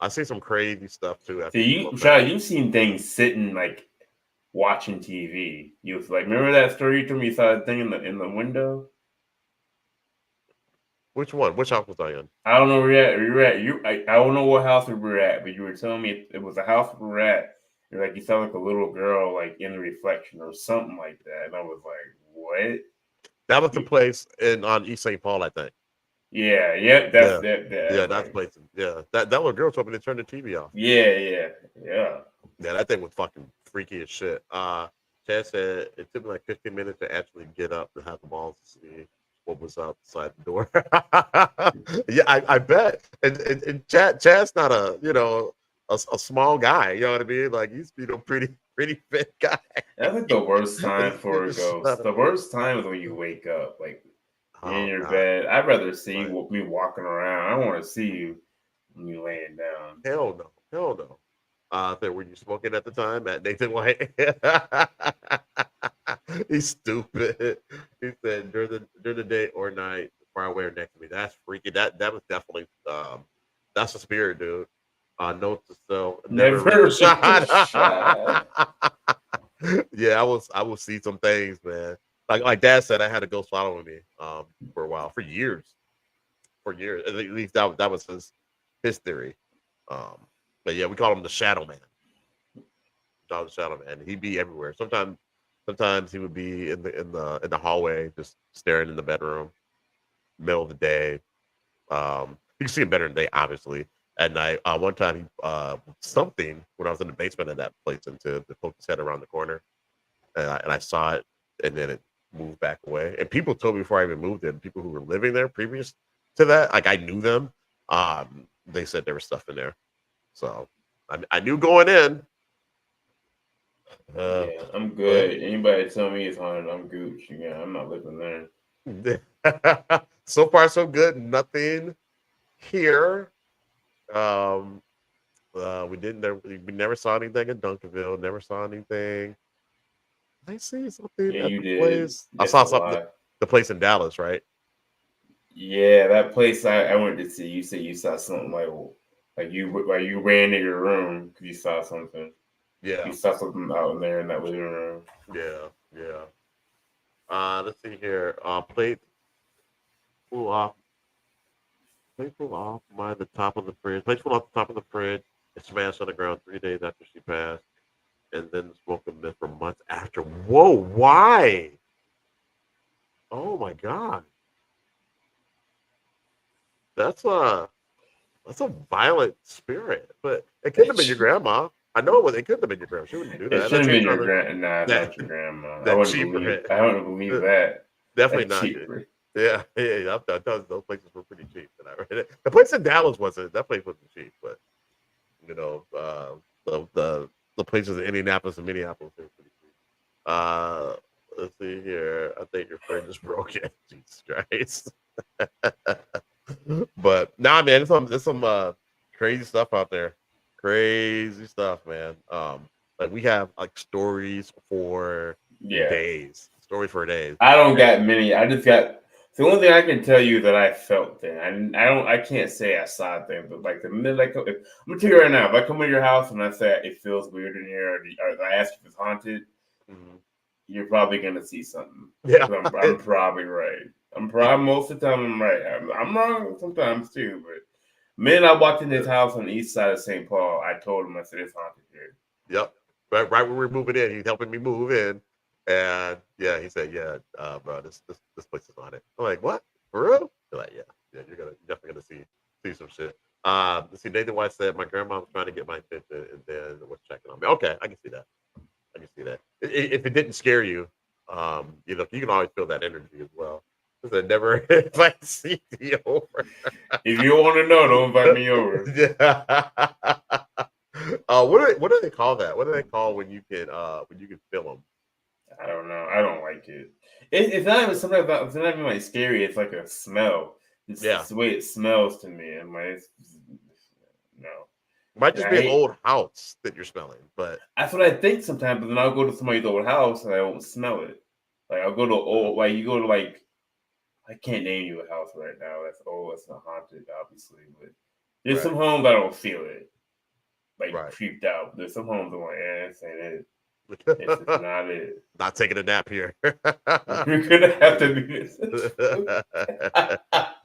I see some crazy stuff too after See, people Shad, pass. you've seen things sitting like watching TV. You was like, remember that story you told me? You saw that thing in the window. Which one? Which house was I in? I don't know where you're at. I don't know what house we were at, but you were telling me it was a house we were at. You're like you saw like a little girl like in the reflection or something like that, and I was like, what? That was the place in on East St. Paul, I think. Yeah, yeah, that's Yeah, that. yeah, That that's the like, place. Yeah, that little girl told me to turn the TV off. yeah. Yeah, that thing was fucking freaky as shit. Chad said it took me like 15 minutes to actually get up to have the balls to see what was outside the door. Yeah, I bet. And Chad's not a small guy. You know what I mean? Like he's pretty fit guy. That's like the worst time for a It's ghost. not The worst time is when you wake up, like you're in oh your god, bed. I'd rather see right. me walking around. I don't want to see you when you laying down. Hell no, hell no. So were you smoking at the time at Nathan White? He's stupid. He said during the day or night, far away or next to me. That's freaky. That was definitely that's a spirit, dude. Note to self: never read Never a shot. shot. Yeah, I will see some things, man. Like Dad said, I had a ghost following me for a while, for years, At least that was his theory. Um, but yeah, we call him the Shadow Man. Dog the Shadow Man. He'd be everywhere. Sometimes he would be in the hallway, just staring in the bedroom, middle of the day. You can see him better in the day, obviously. At night, one time, something when I was in the basement of that place, and to poke his head around the corner, and I saw it, and then it moved back away. And people told me before I even moved in, people who were living there previous to that, like I knew them. They said there was stuff in there, so I knew going in. Yeah, I'm But good. Anybody tell me it's haunted, I'm Gooch. Yeah, I'm not living there. so far so good. Nothing here. Um, we never saw anything in Duncanville. Never saw anything. I see something Yeah, at you the did. place. I That's saw a something. lie. The place in Dallas, right? Yeah, that place I went to see. You said you saw something like you ran to your room because you saw something. You Yeah, saw something out in there in that living room. yeah, yeah. Let's see here. Flew off. Plate flew off by the top of the fridge. Plate flew off the top of the fridge. It smashed on the ground 3 days after she passed, and then the smoke and mist for months after. Whoa, why? Oh my god, that's a violent spirit. But it couldn't have been your grandma. I know it was. It couldn't have been your grandma. She wouldn't do It that should unless have she was been trying your to grand. Nah, it's that not your grandma. that cheaper hit. I wouldn't believe that. Definitely That's not. cheaper. Yeah, yeah. Those places were pretty cheap. And I read it. The place in Dallas wasn't. That place wasn't cheap, but the places in Indianapolis and Minneapolis were pretty cheap. Uh, let's see here. I think your friend is broken. Jesus Christ. But nah, man, there's some crazy stuff out there. Crazy stuff, man. Like we have like stories for Yeah. days. Stories for days. I don't got many. I just got The only thing I can tell you that I felt then, I can't say I saw things, but like the minute I'm gonna tell you right now, if I come to your house and I say it feels weird in here, or I ask if it's haunted, you're probably gonna see something. Yeah, I'm probably right. Most of the time I'm right. I'm wrong sometimes too, but the minute I walked in his house on the east side of St. Paul, I told him, I said, it's haunted here. Yep. Right when we were moving in, he's helping me move in, and yeah, he said, "Yeah, bro, this place is haunted." I'm like, "What? For real?" They're like, "Yeah, you're definitely gonna see some shit." Let's see, Nathan White said, "My grandma was trying to get my attention, and then was checking on me." Okay, I can see that. I can see that. If it didn't scare you, you know, you can always feel that energy as well. I never invite CT over. If you want to know, don't invite me over. Yeah. What do they call that? What do they call when you can feel them? I don't know. I don't like it. It's not even something about. It's not even like scary. It's like a smell. It's the way it smells to me. I'm like, no. Might just be an old house that you're smelling, but that's what I think sometimes. But then I'll go to somebody's old house and I won't smell it. Like I'll go to old, like you go to like, I can't name you a house right now that's old. It's not haunted, obviously, but there's some homes I don't feel it. Like creeped out. There's some homes I'm like, this ain't it. It's not it. Not taking a nap here. You're gonna have to be.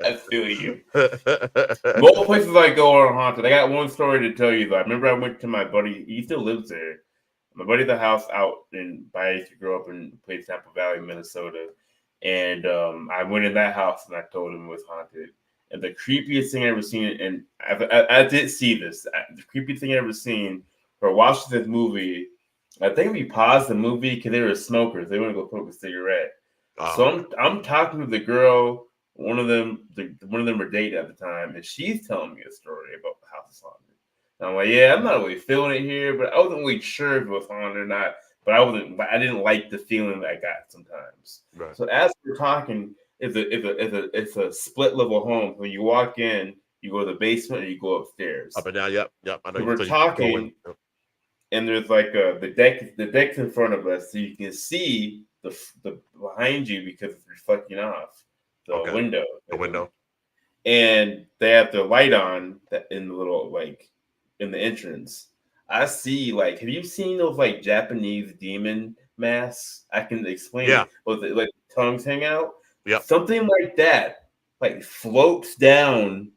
I feel you. Most places I go are haunted. I got one story to tell you though. I remember I went to my buddy. He still lives there. My buddy, the house out in. I used to grow up in place Tampa Valley, Minnesota, and I went in that house and I told him it was haunted. And the creepiest thing I ever seen, and I did see this. The creepiest thing I ever seen. For watching this movie. I think we paused the movie because they were smokers. They want to go smoke a cigarette. So I'm talking to the girl. One of them were dating at the time, and she's telling me a story about the house is haunted. And I'm like, yeah, I'm not really feeling it here, but I wasn't really sure if it was haunted or not. But I didn't like the feeling that I got sometimes. Right. So as we're talking, it's a split level home. When you walk in, you go to the basement and you go upstairs. Up and down. Yep. I know. So we're talking. And there's like the deck's in front of us, so you can see the behind you because it's reflecting off the window. The window. And they have their light on that in the little in the entrance. I see have you seen those like Japanese demon masks? I can explain it. But like tongues hang out. Yeah. Something like that, like floats down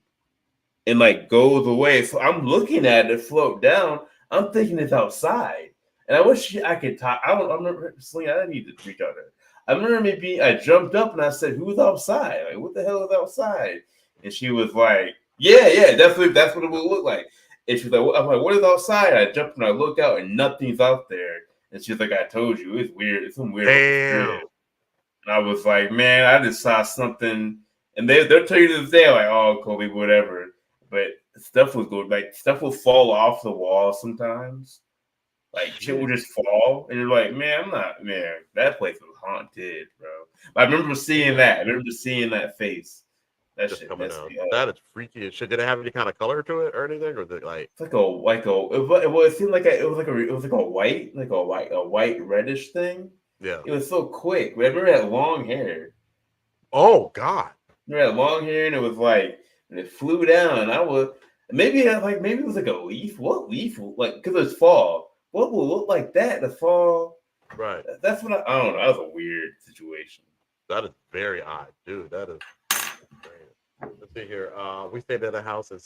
and like goes away. So I'm looking at it float down. I'm thinking it's outside, and I wish I could talk. I remember Selena. I need to reach out to her. I remember I jumped up and I said, "Who's outside? Like, what the hell is outside?" And she was like, "Yeah, that's what it would look like." And she's like, "I'm like, what is outside?" I jumped and I looked out, and nothing's out there. And she's like, "I told you, it's weird. It's some weird." Damn. And I was like, "Man, I just saw something." And they'll tell you to this day, like, "Oh, Kobe, whatever." But stuff was good. Like stuff will fall off the wall sometimes. Like shit will just fall, and you're like, "Man, that place was haunted, bro." But I remember seeing that. I remember seeing that face. That just shit coming out. That is freaky as shit. Did it have any kind of color to it or anything, or like? It's it seemed like it was like a white reddish thing. Yeah. It was so quick. But I remember that long hair. Oh God. I remember that long hair, and it was like. And it flew down, and I was maybe it was like a leaf. What leaf? Like because it's fall. What will look like that? The fall. Right. That's what I don't know. That was a weird situation. That is very odd, dude. That is. Let's see here. We stayed at a house in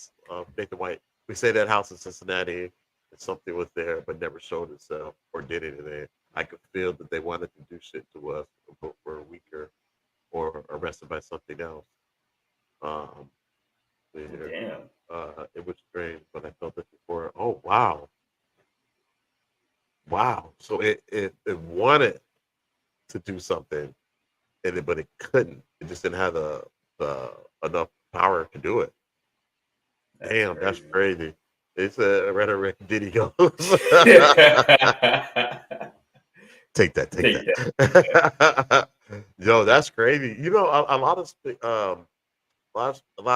Nathan White. We stayed at a house in Cincinnati, and something was there, but never showed itself or did anything. I could feel that they wanted to do shit to us, but were weaker or arrested by something else. Damn. It was strange, but I felt this before. Oh wow. So it wanted to do something, but it couldn't. It just didn't have the enough power to do it. Damn, that's crazy. It's a rhetoric video. Take that. Yo, that's crazy. You know, a lot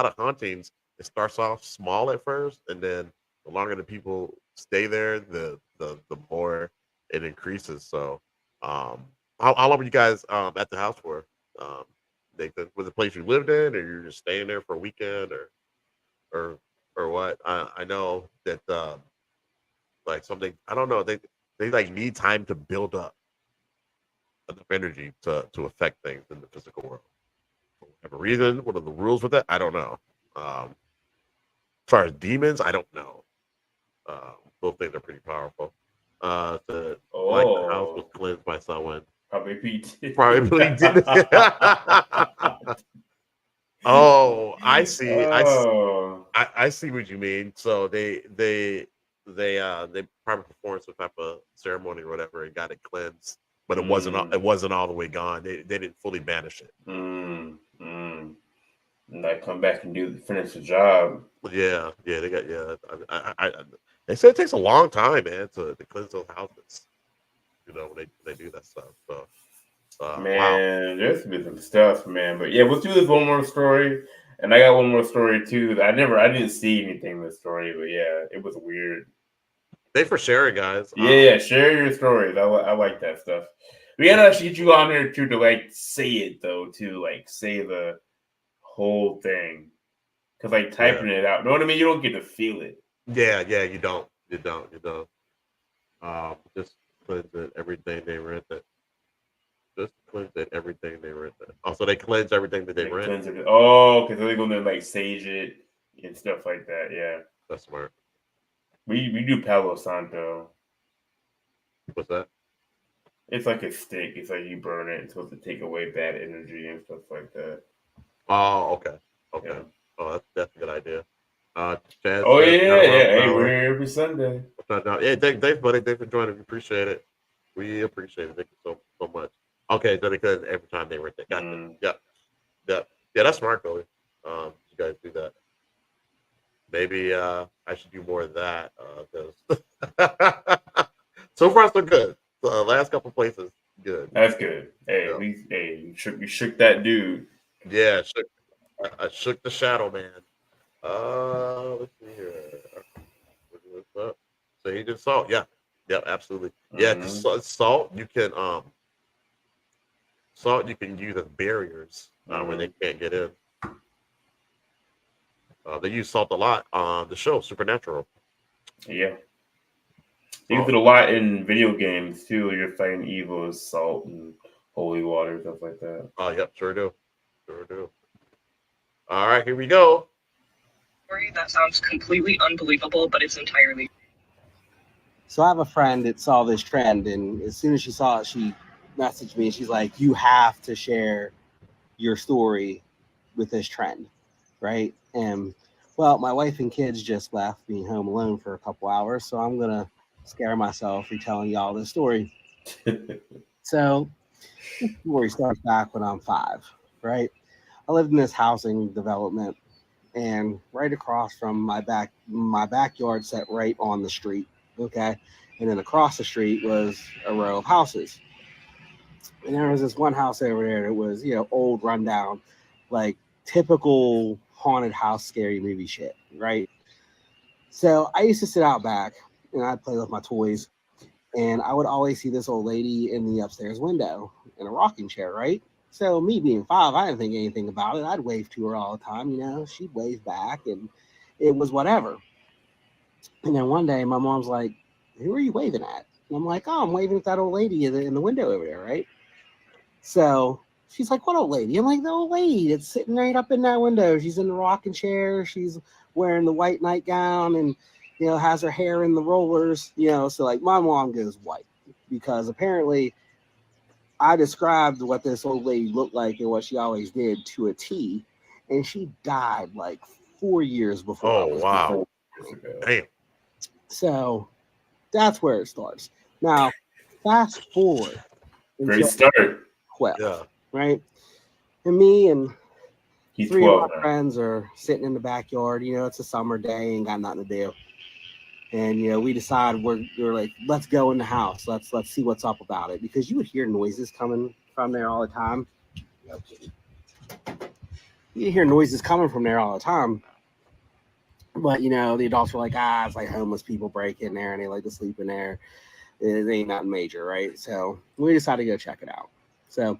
of hauntings, it starts off small at first, and then the longer the people stay there, the more it increases. So how long were you guys at the house for? Nathan? Was it a place you lived in, or you're just staying there for a weekend, or what? I know that like something, I don't know, they like need time to build up enough energy to affect things in the physical world. For whatever reason, what are the rules with that? I don't know. As far as demons, I don't know. Both things are pretty powerful. The house was cleansed by someone. Probably Pete. Probably did. Oh, I see. I see what you mean. So they probably performed some type of ceremony or whatever and got it cleansed, but it wasn't all the way gone. They didn't fully banish it. And like come back and finish the job. Yeah, they got I they said it takes a long time, man, to cleanse those houses. You know, when they do that stuff. So man, there's been some stuff, man. But yeah, let's do this one more story. And I got one more story too. I didn't see anything in the story, but yeah, it was weird. Thanks for sharing, guys. Yeah, share your stories. I like that stuff. We gotta actually get you on there too to like say it though, to like say the whole thing. Cause like typing it out, you know what I mean? You don't get to feel it. Yeah, you don't. Just cleanse it, everything they rented. Just cleanse it, everything they rented. Also, they cleanse everything that they rent. Oh, okay, so they're gonna like sage it and stuff like that. Yeah, that's smart. We do Palo Santo. What's that? It's like a stick. It's like you burn it. It's supposed to take away bad energy and stuff like that. Oh, okay. Yeah. Oh, that's a good idea. Chaz, Hey, we're here every Sunday. Yeah, thanks, buddy. Thanks for joining. We appreciate it. We appreciate it. Thank you so much. Okay, so because every time they rent it, gotcha. Yeah, that's smart, Billy. You guys do that. Maybe I should do more of that. So far so good. The last couple places, good. That's good. Hey, you shook that dude. Yeah, I shook the shadow man. Let's see here. So he did salt. Yeah, absolutely. Yeah, salt you can use as barriers when they can't get in. They use salt a lot on the show Supernatural. Yeah. They use it a lot in video games too. You're fighting evil with salt and holy water, stuff like that. Oh, yep, sure do. All right, here we go. That sounds completely unbelievable, but it's entirely. So I have a friend that saw this trend, and as soon as she saw it, she messaged me. She's like, "You have to share your story with this trend, right?" And well, my wife and kids just left, being home alone for a couple hours, so I'm gonna scare myself retelling y'all this story. So the story starts back when I'm 5, right? I lived in this housing development, and right across from my backyard set right on the street, okay? And then across the street was a row of houses. And there was this one house over there that was, old, rundown, like typical haunted house, scary movie shit, right? So I used to sit out back and I'd play with my toys, and I would always see this old lady in the upstairs window in a rocking chair, right? So me being 5, I didn't think anything about it. I'd wave to her all the time, she'd wave back, and it was whatever. And then one day my mom's like, "Who are you waving at?" And I'm like, "Oh, I'm waving at that old lady in the window over there, right?" So she's like, "What old lady?" I'm like, "The old lady that's sitting right up in that window. She's in the rocking chair. She's wearing the white nightgown and, has her hair in the rollers, So like my mom goes white because apparently I described what this old lady looked like and what she always did to a T, and she died like 4 years before. Oh, wow. Damn. So that's where it starts. Now, fast forward. Great start. 12, right? And me and He's 3 12 of my now. friends are sitting in the backyard. It's a summer day, ain't got nothing to do. And we decide we're like, let's go in the house. Let's see what's up about it, because you would hear noises coming from there all the time. You hear noises coming from there all the time. But the adults were like, it's like homeless people break in there and they like to sleep in there. It ain't nothing major, right? So we decided to go check it out. So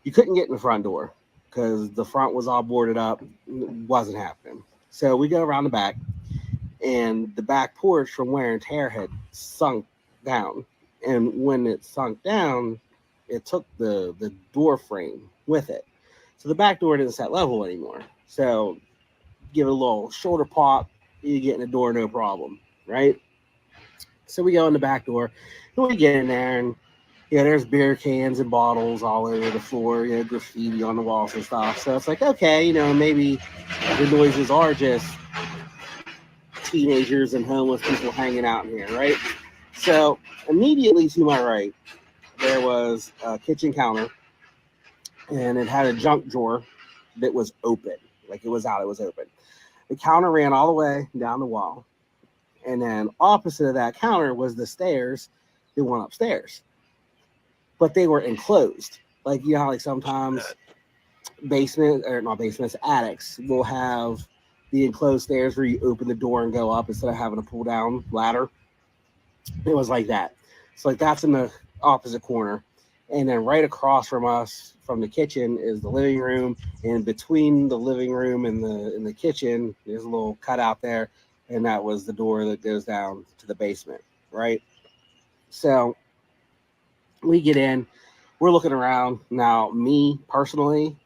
you couldn't get in the front door. because the front was all boarded up. It wasn't happening. So we go around the back, and the back porch from wear and tear had sunk down. And when it sunk down, it took the door frame with it. So the back door didn't set level anymore. So give it a little shoulder pop, you get in the door, no problem, right? So we go in the back door, and we get in there, and there's beer cans and bottles all over the floor, graffiti on the walls and stuff. So it's like, okay, maybe the noises are just teenagers and homeless people hanging out in here, right? So immediately to my right, there was a kitchen counter, and it had a junk drawer that was open. Like it was open. The counter ran all the way down the wall. And then opposite of that counter was the stairs that went upstairs. But they were enclosed. Like, how like sometimes attics will have the enclosed stairs where you open the door and go up instead of having a pull down ladder. It was like that. So like that's in the opposite corner. And then right across from us from the kitchen is the living room. And between the living room and the kitchen, there's a little cutout there. And that was the door that goes down to the basement, right? So we get in, we're looking around. Now, me personally,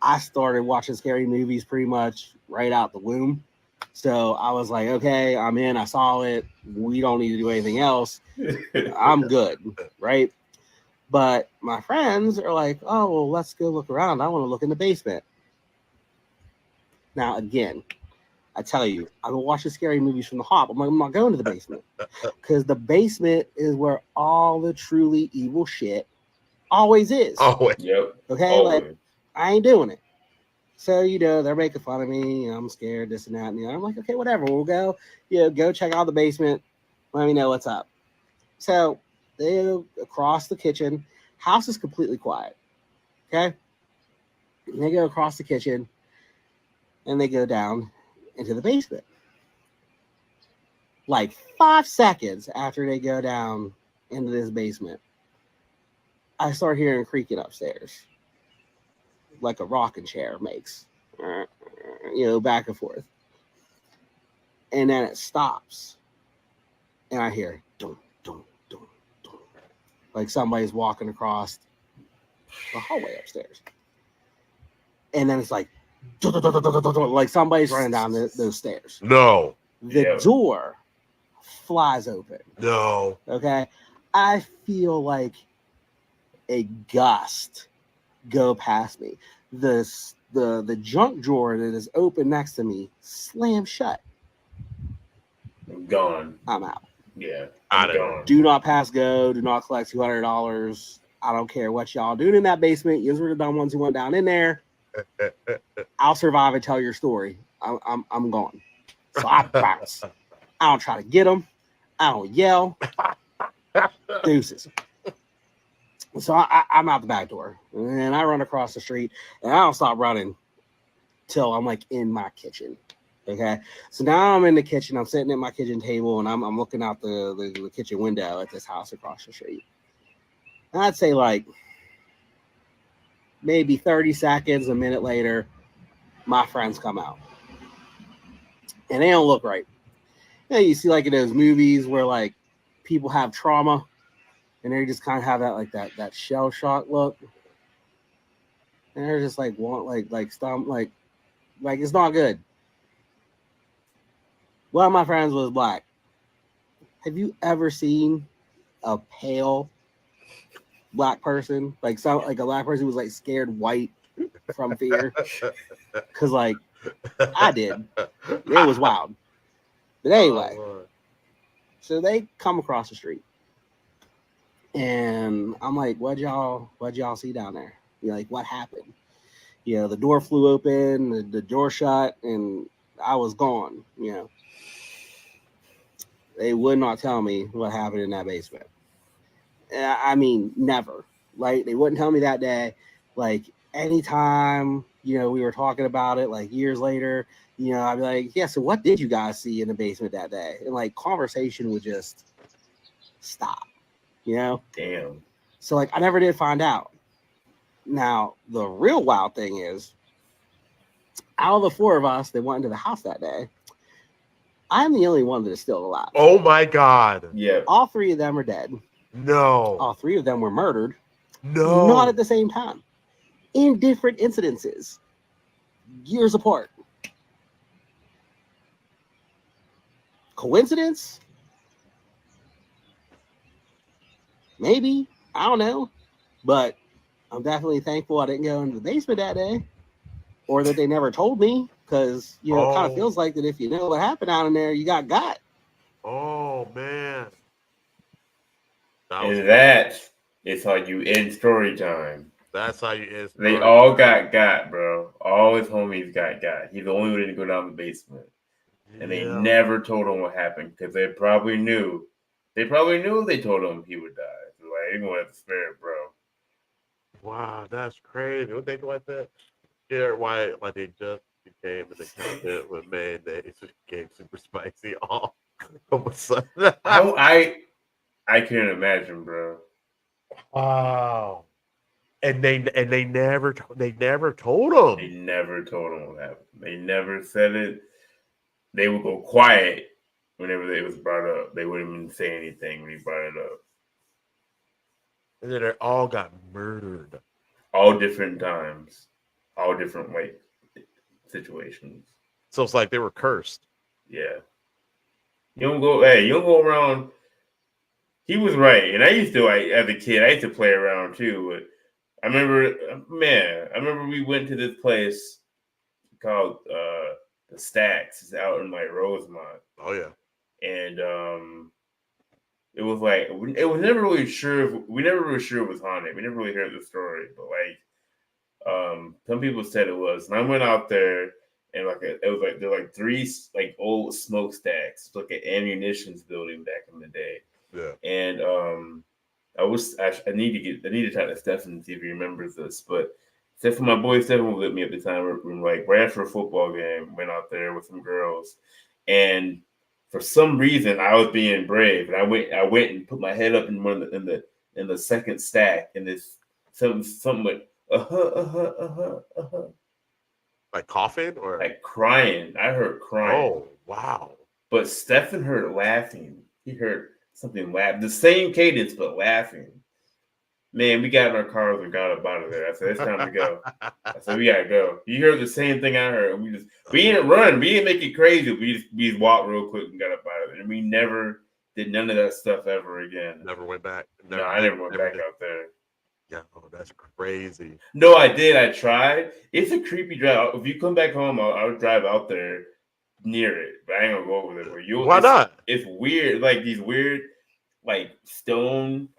I started watching scary movies pretty much right out the womb. So I was like, okay, I'm in, I saw it. We don't need to do anything else. I'm good, right? But my friends are like, oh, well, let's go look around. I want to look in the basement. Now, again, I tell you, I've been watching scary movies from the hop. I'm like, I'm not going to the basement because the basement is where all the truly evil shit always is. Always. Yep. Okay, Always. like I ain't doing it. So they're making fun of me. I'm scared, this and that. And I'm like, okay, whatever. We'll go. Go check out the basement. Let me know what's up. So they go across the kitchen. House is completely quiet. Okay, and they go across the kitchen, and they go down into the basement. Like 5 seconds after they go down into this basement, I start hearing creaking upstairs, like a rocking chair makes, back and forth. And then it stops, and I hear dum, dum, dum, dum, like somebody's walking across the hallway upstairs. And then it's like, like somebody's running down those stairs. No. The door flies open. No. Okay. I feel like a gust go past me. The junk drawer that is open next to me slams shut. I'm gone. I'm out. Yeah. I'm gone. Do not pass go. Do not collect $200. I don't care what y'all doing in that basement. You were the dumb ones who went down in there. I'll survive and tell your story. I'm gone. So I bounce. I don't try to get them. I don't yell. Deuces. So I'm out the back door, and I run across the street, and I don't stop running till I'm like in my kitchen. Okay, so now I'm in the kitchen. I'm sitting at my kitchen table, and I'm looking out the kitchen window at this house across the street. And I'd say like maybe 30 seconds, a minute later, my friends come out, and they don't look right. You see like in those movies where like people have trauma. And they just kind of have that shell shock look, and they're just like stomp like it's not good. One of my friends was black. Have you ever seen a pale black person like a black person who was like scared white from fear? Because like I did, it was wild. But anyway, so they come across the street. And I'm like, what'd y'all see down there? Like, what happened? The door flew open, the door shut, and I was gone. They would not tell me what happened in that basement. I mean, never. Like, they wouldn't tell me that day. Like, anytime, we were talking about it, like, years later, I'd be like, yeah, so what did you guys see in the basement that day? And, like, conversation would just stop. Damn. So like I never did find out. Now, the real wild thing is, out of the 4 of us that went into the house that day, I'm the only one that is still alive. Oh my God. Yeah. All 3 of them are dead. No. All 3 of them were murdered. No. Not at the same time. In different incidences. Years apart. Coincidence? Maybe. I don't know. But I'm definitely thankful I didn't go into the basement that day. Or that they never told me. Because, you know, it kind of feels like that if you know what happened out in there, you got. Oh, man. And that is how you end story time. That's how you end They story all time. got, bro. All his homies got. He's the only one that didn't go down the basement. And they Yeah. never told him what happened because they probably knew. They told him he would die. So like, they're going to have to spare it, bro. Wow, that's crazy. What they do like that? Scared why like they just became an accountant with mayonnaise, it became super spicy all of a sudden. I can't imagine, bro. Wow. And they never told him. They never told him what happened. They never said it. They would go quiet whenever it was brought up. They wouldn't even say anything when he brought it up. And then they all got murdered. All different times. All different situations. So it's like they were cursed. Yeah. You don't go around. He was right. And I used to, as a kid, I used to play around too. But I remember we went to this place called the Stacks. It's out in like Rosemont. Oh yeah. And it was like we was never really sure it was haunted. We never really heard the story, but like some people said it was. And I went out there and there were like 3 like old smokestacks, like an ammunitions building back in the day. Yeah. And I need to talk to Stefan and see if he remembers this, but except for my boy Stefan was with me at the time. We're like right after a football game, went out there with some girls, and for some reason I was being brave, and I went and put my head up in one in the second stack, and this something like like coughing or like crying. I heard crying. Oh wow! But Stefan heard laughing. He heard something laugh, the same cadence, but laughing. Man, we got in our cars and got up out of there. I said, it's time to go. I said, we gotta go. You heard the same thing I heard. We didn't run. We didn't make it crazy. We just walked real quick and got up out of there. And we never did none of that stuff ever again. Never went back. I never went back out there. Yeah, that's crazy. No, I did. I tried. It's a creepy drive. If you come back home, I would drive out there near it, but I ain't gonna go over there. Why not? It's weird, like these weird, like stone,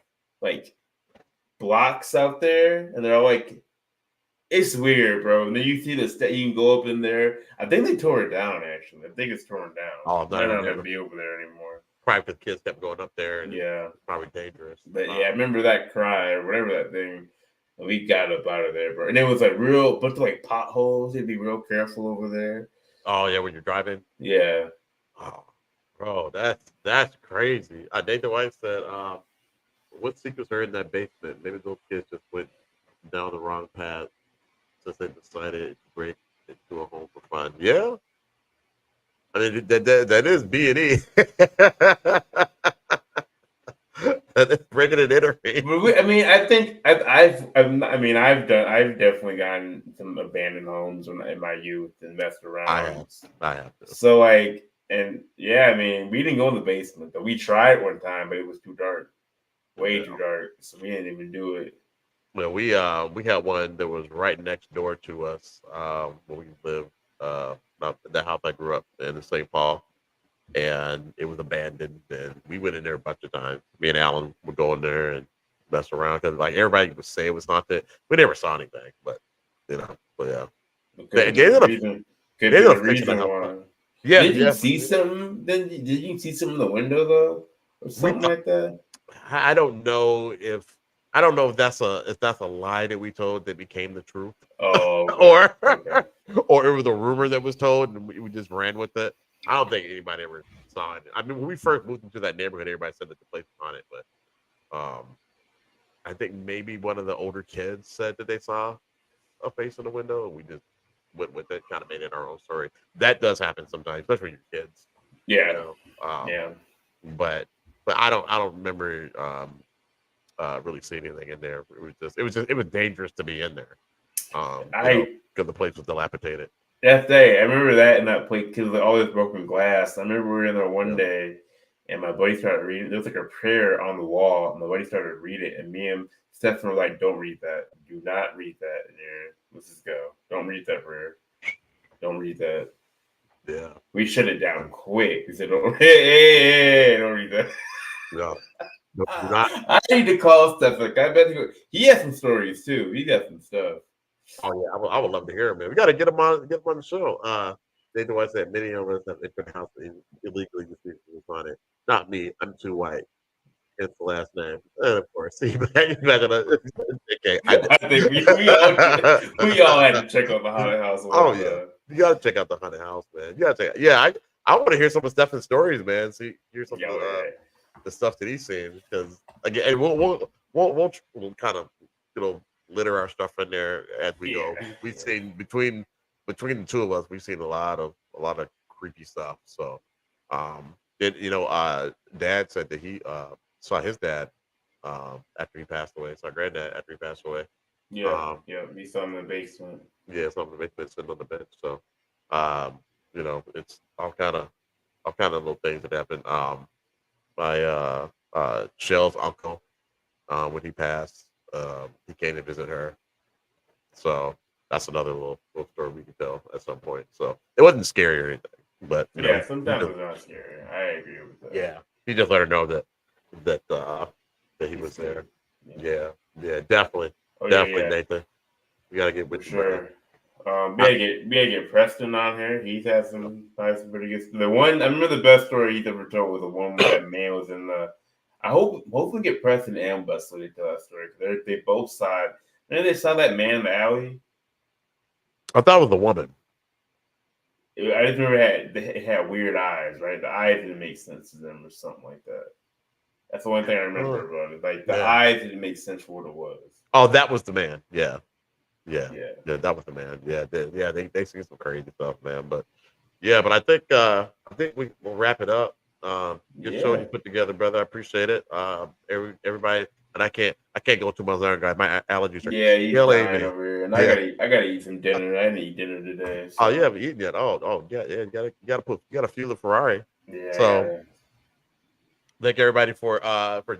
like blocks out there, and they're all like, it's weird, bro. And then you see you can go up in there. I think they tore it down. Actually, I think it's torn down. Oh, I don't have to be over there anymore. Probably because kids kept going up there, and yeah, it's probably dangerous. But yeah, I remember that cry or whatever that thing. And we got up out of there, bro. And it was like real, bunch of like potholes. You'd be real careful over there. Oh yeah, when you're driving. Yeah. Oh, bro, that's crazy. Nathan White said, "What secrets are in that basement? Maybe those kids just went down the wrong path since they decided to break into a home for fun." Yeah, I mean that is B&E. That is breaking and entering. I mean, I think I've definitely gotten some abandoned homes in my youth and messed around. I have to. So like, and yeah, I mean, we didn't go in the basement though. We tried one time, but it was too dark, way too dark. So we didn't even do it. Well, we had one that was right next door to us where we lived. The house I grew up in St. Paul. And it was abandoned, and we went in there a bunch of times. Me and Alan would go in there and mess around because, like, everybody would say it was haunted. We never saw anything, but yeah. Did you see something? Did you see something in the window though, or something like that? I don't know if that's a lie that we told that became the truth. Oh, okay. or it was a rumor that was told, and we just ran with it. I don't think anybody ever saw it. I mean, when we first moved into that neighborhood, everybody said that the place was haunted, but I think maybe one of the older kids said that they saw a face in the window, and we just went with it, kind of made it our own story. That does happen sometimes, especially when you're kids. Yeah. You know? Yeah. But I don't remember really seeing anything in there. It was dangerous to be in there. Because the place was dilapidated. That day, I remember that in that place because all this broken glass. I remember we were in there one day, and my buddy started reading. There was like a prayer on the wall, and my buddy started reading it, and me and Stephen were like, "Don't read that. Do not read that in here. Let's just go. Don't read that prayer. Don't read that." Yeah. We shut it down quick. We said, "Don't, hey, don't read that." No. I need to call Stephen. I bet he has some stories too. He got some stuff. Oh yeah, I would love to hear him, man. We got to get him on the show. They know I said many of us have entered house illegally to see who's on it. Not me. I'm too white. It's the last name, and of course, he's not gonna. Okay, I think we all had to check out the haunted house. Oh yeah, you got to check out the haunted house, man. You got to check. Yeah, I want to hear some of Stefan's stories, man. Hear some of the stuff that he's seen, because again, we'll kind of litter our stuff in there as we go. We've seen between the two of us, we've seen a lot of creepy stuff. So, Dad said that he saw his dad after he passed away. Saw granddad after he passed away. Yeah, we saw him in the basement. Yeah, saw him in the basement sitting on the bench. So, it's all kind of little things that happen. My Shell's uncle, when he passed, he came to visit her. So that's another little story we can tell at some point. So it wasn't scary or anything, but sometimes it's not scary. I agree with that. Yeah, he just let her know that he was there. Yeah, definitely, Nathan. We gotta get with sure. We gotta get Preston on here. He's had some pretty good. The one I remember the best story he's ever told was the one where that man was in the. I hopefully get Preston and Wesley to tell that story because they both saw it. And they saw that man in the alley. I thought it was a woman. I just remember it had weird eyes, right? The eyes didn't make sense to them or something like that. That's the one thing I remember about it. Like the eyes didn't make sense for what it was. Oh, that was the man. Yeah, that was the man. Yeah, they see some crazy stuff, man. But I think we'll wrap it up. Good show you put together, brother. I appreciate it. Everybody, and I can't go too much longer, guys. My allergies are killing me. Over here. And I gotta eat some dinner. I didn't eat dinner today. So. Oh, you haven't eaten yet. Oh, yeah. You gotta fuel the Ferrari. Yeah. So thank everybody for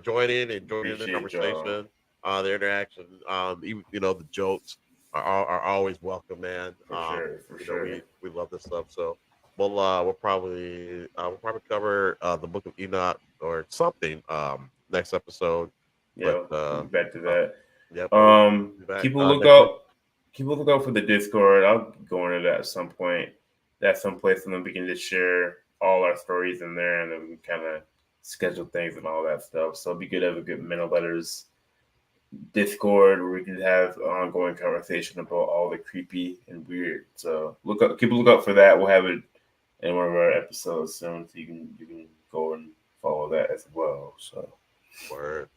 joining and joining the conversation, the interaction. The jokes are always welcome, man. For sure. We love this stuff. So we'll probably cover the Book of Enoch or something next episode. Yeah, back to that. Yep. Keep a lookout for the Discord. I'll go into that at some point. That's someplace, and then we can just share all our stories in there, and then we can kind of schedule things and all that stuff. So it'd be good to have a good Mental Letters Discord where we can have ongoing conversation about all the creepy and weird. So keep a lookout for that. We'll have it in one of our episodes soon, so you can go and follow that as well. So word.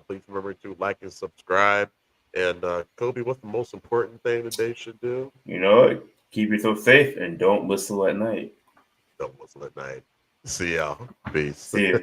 Please remember to like and subscribe. And Kobe, what's the most important thing that they should do? Keep yourself safe and don't whistle at night. Don't whistle at night. See y'all. Peace. See ya.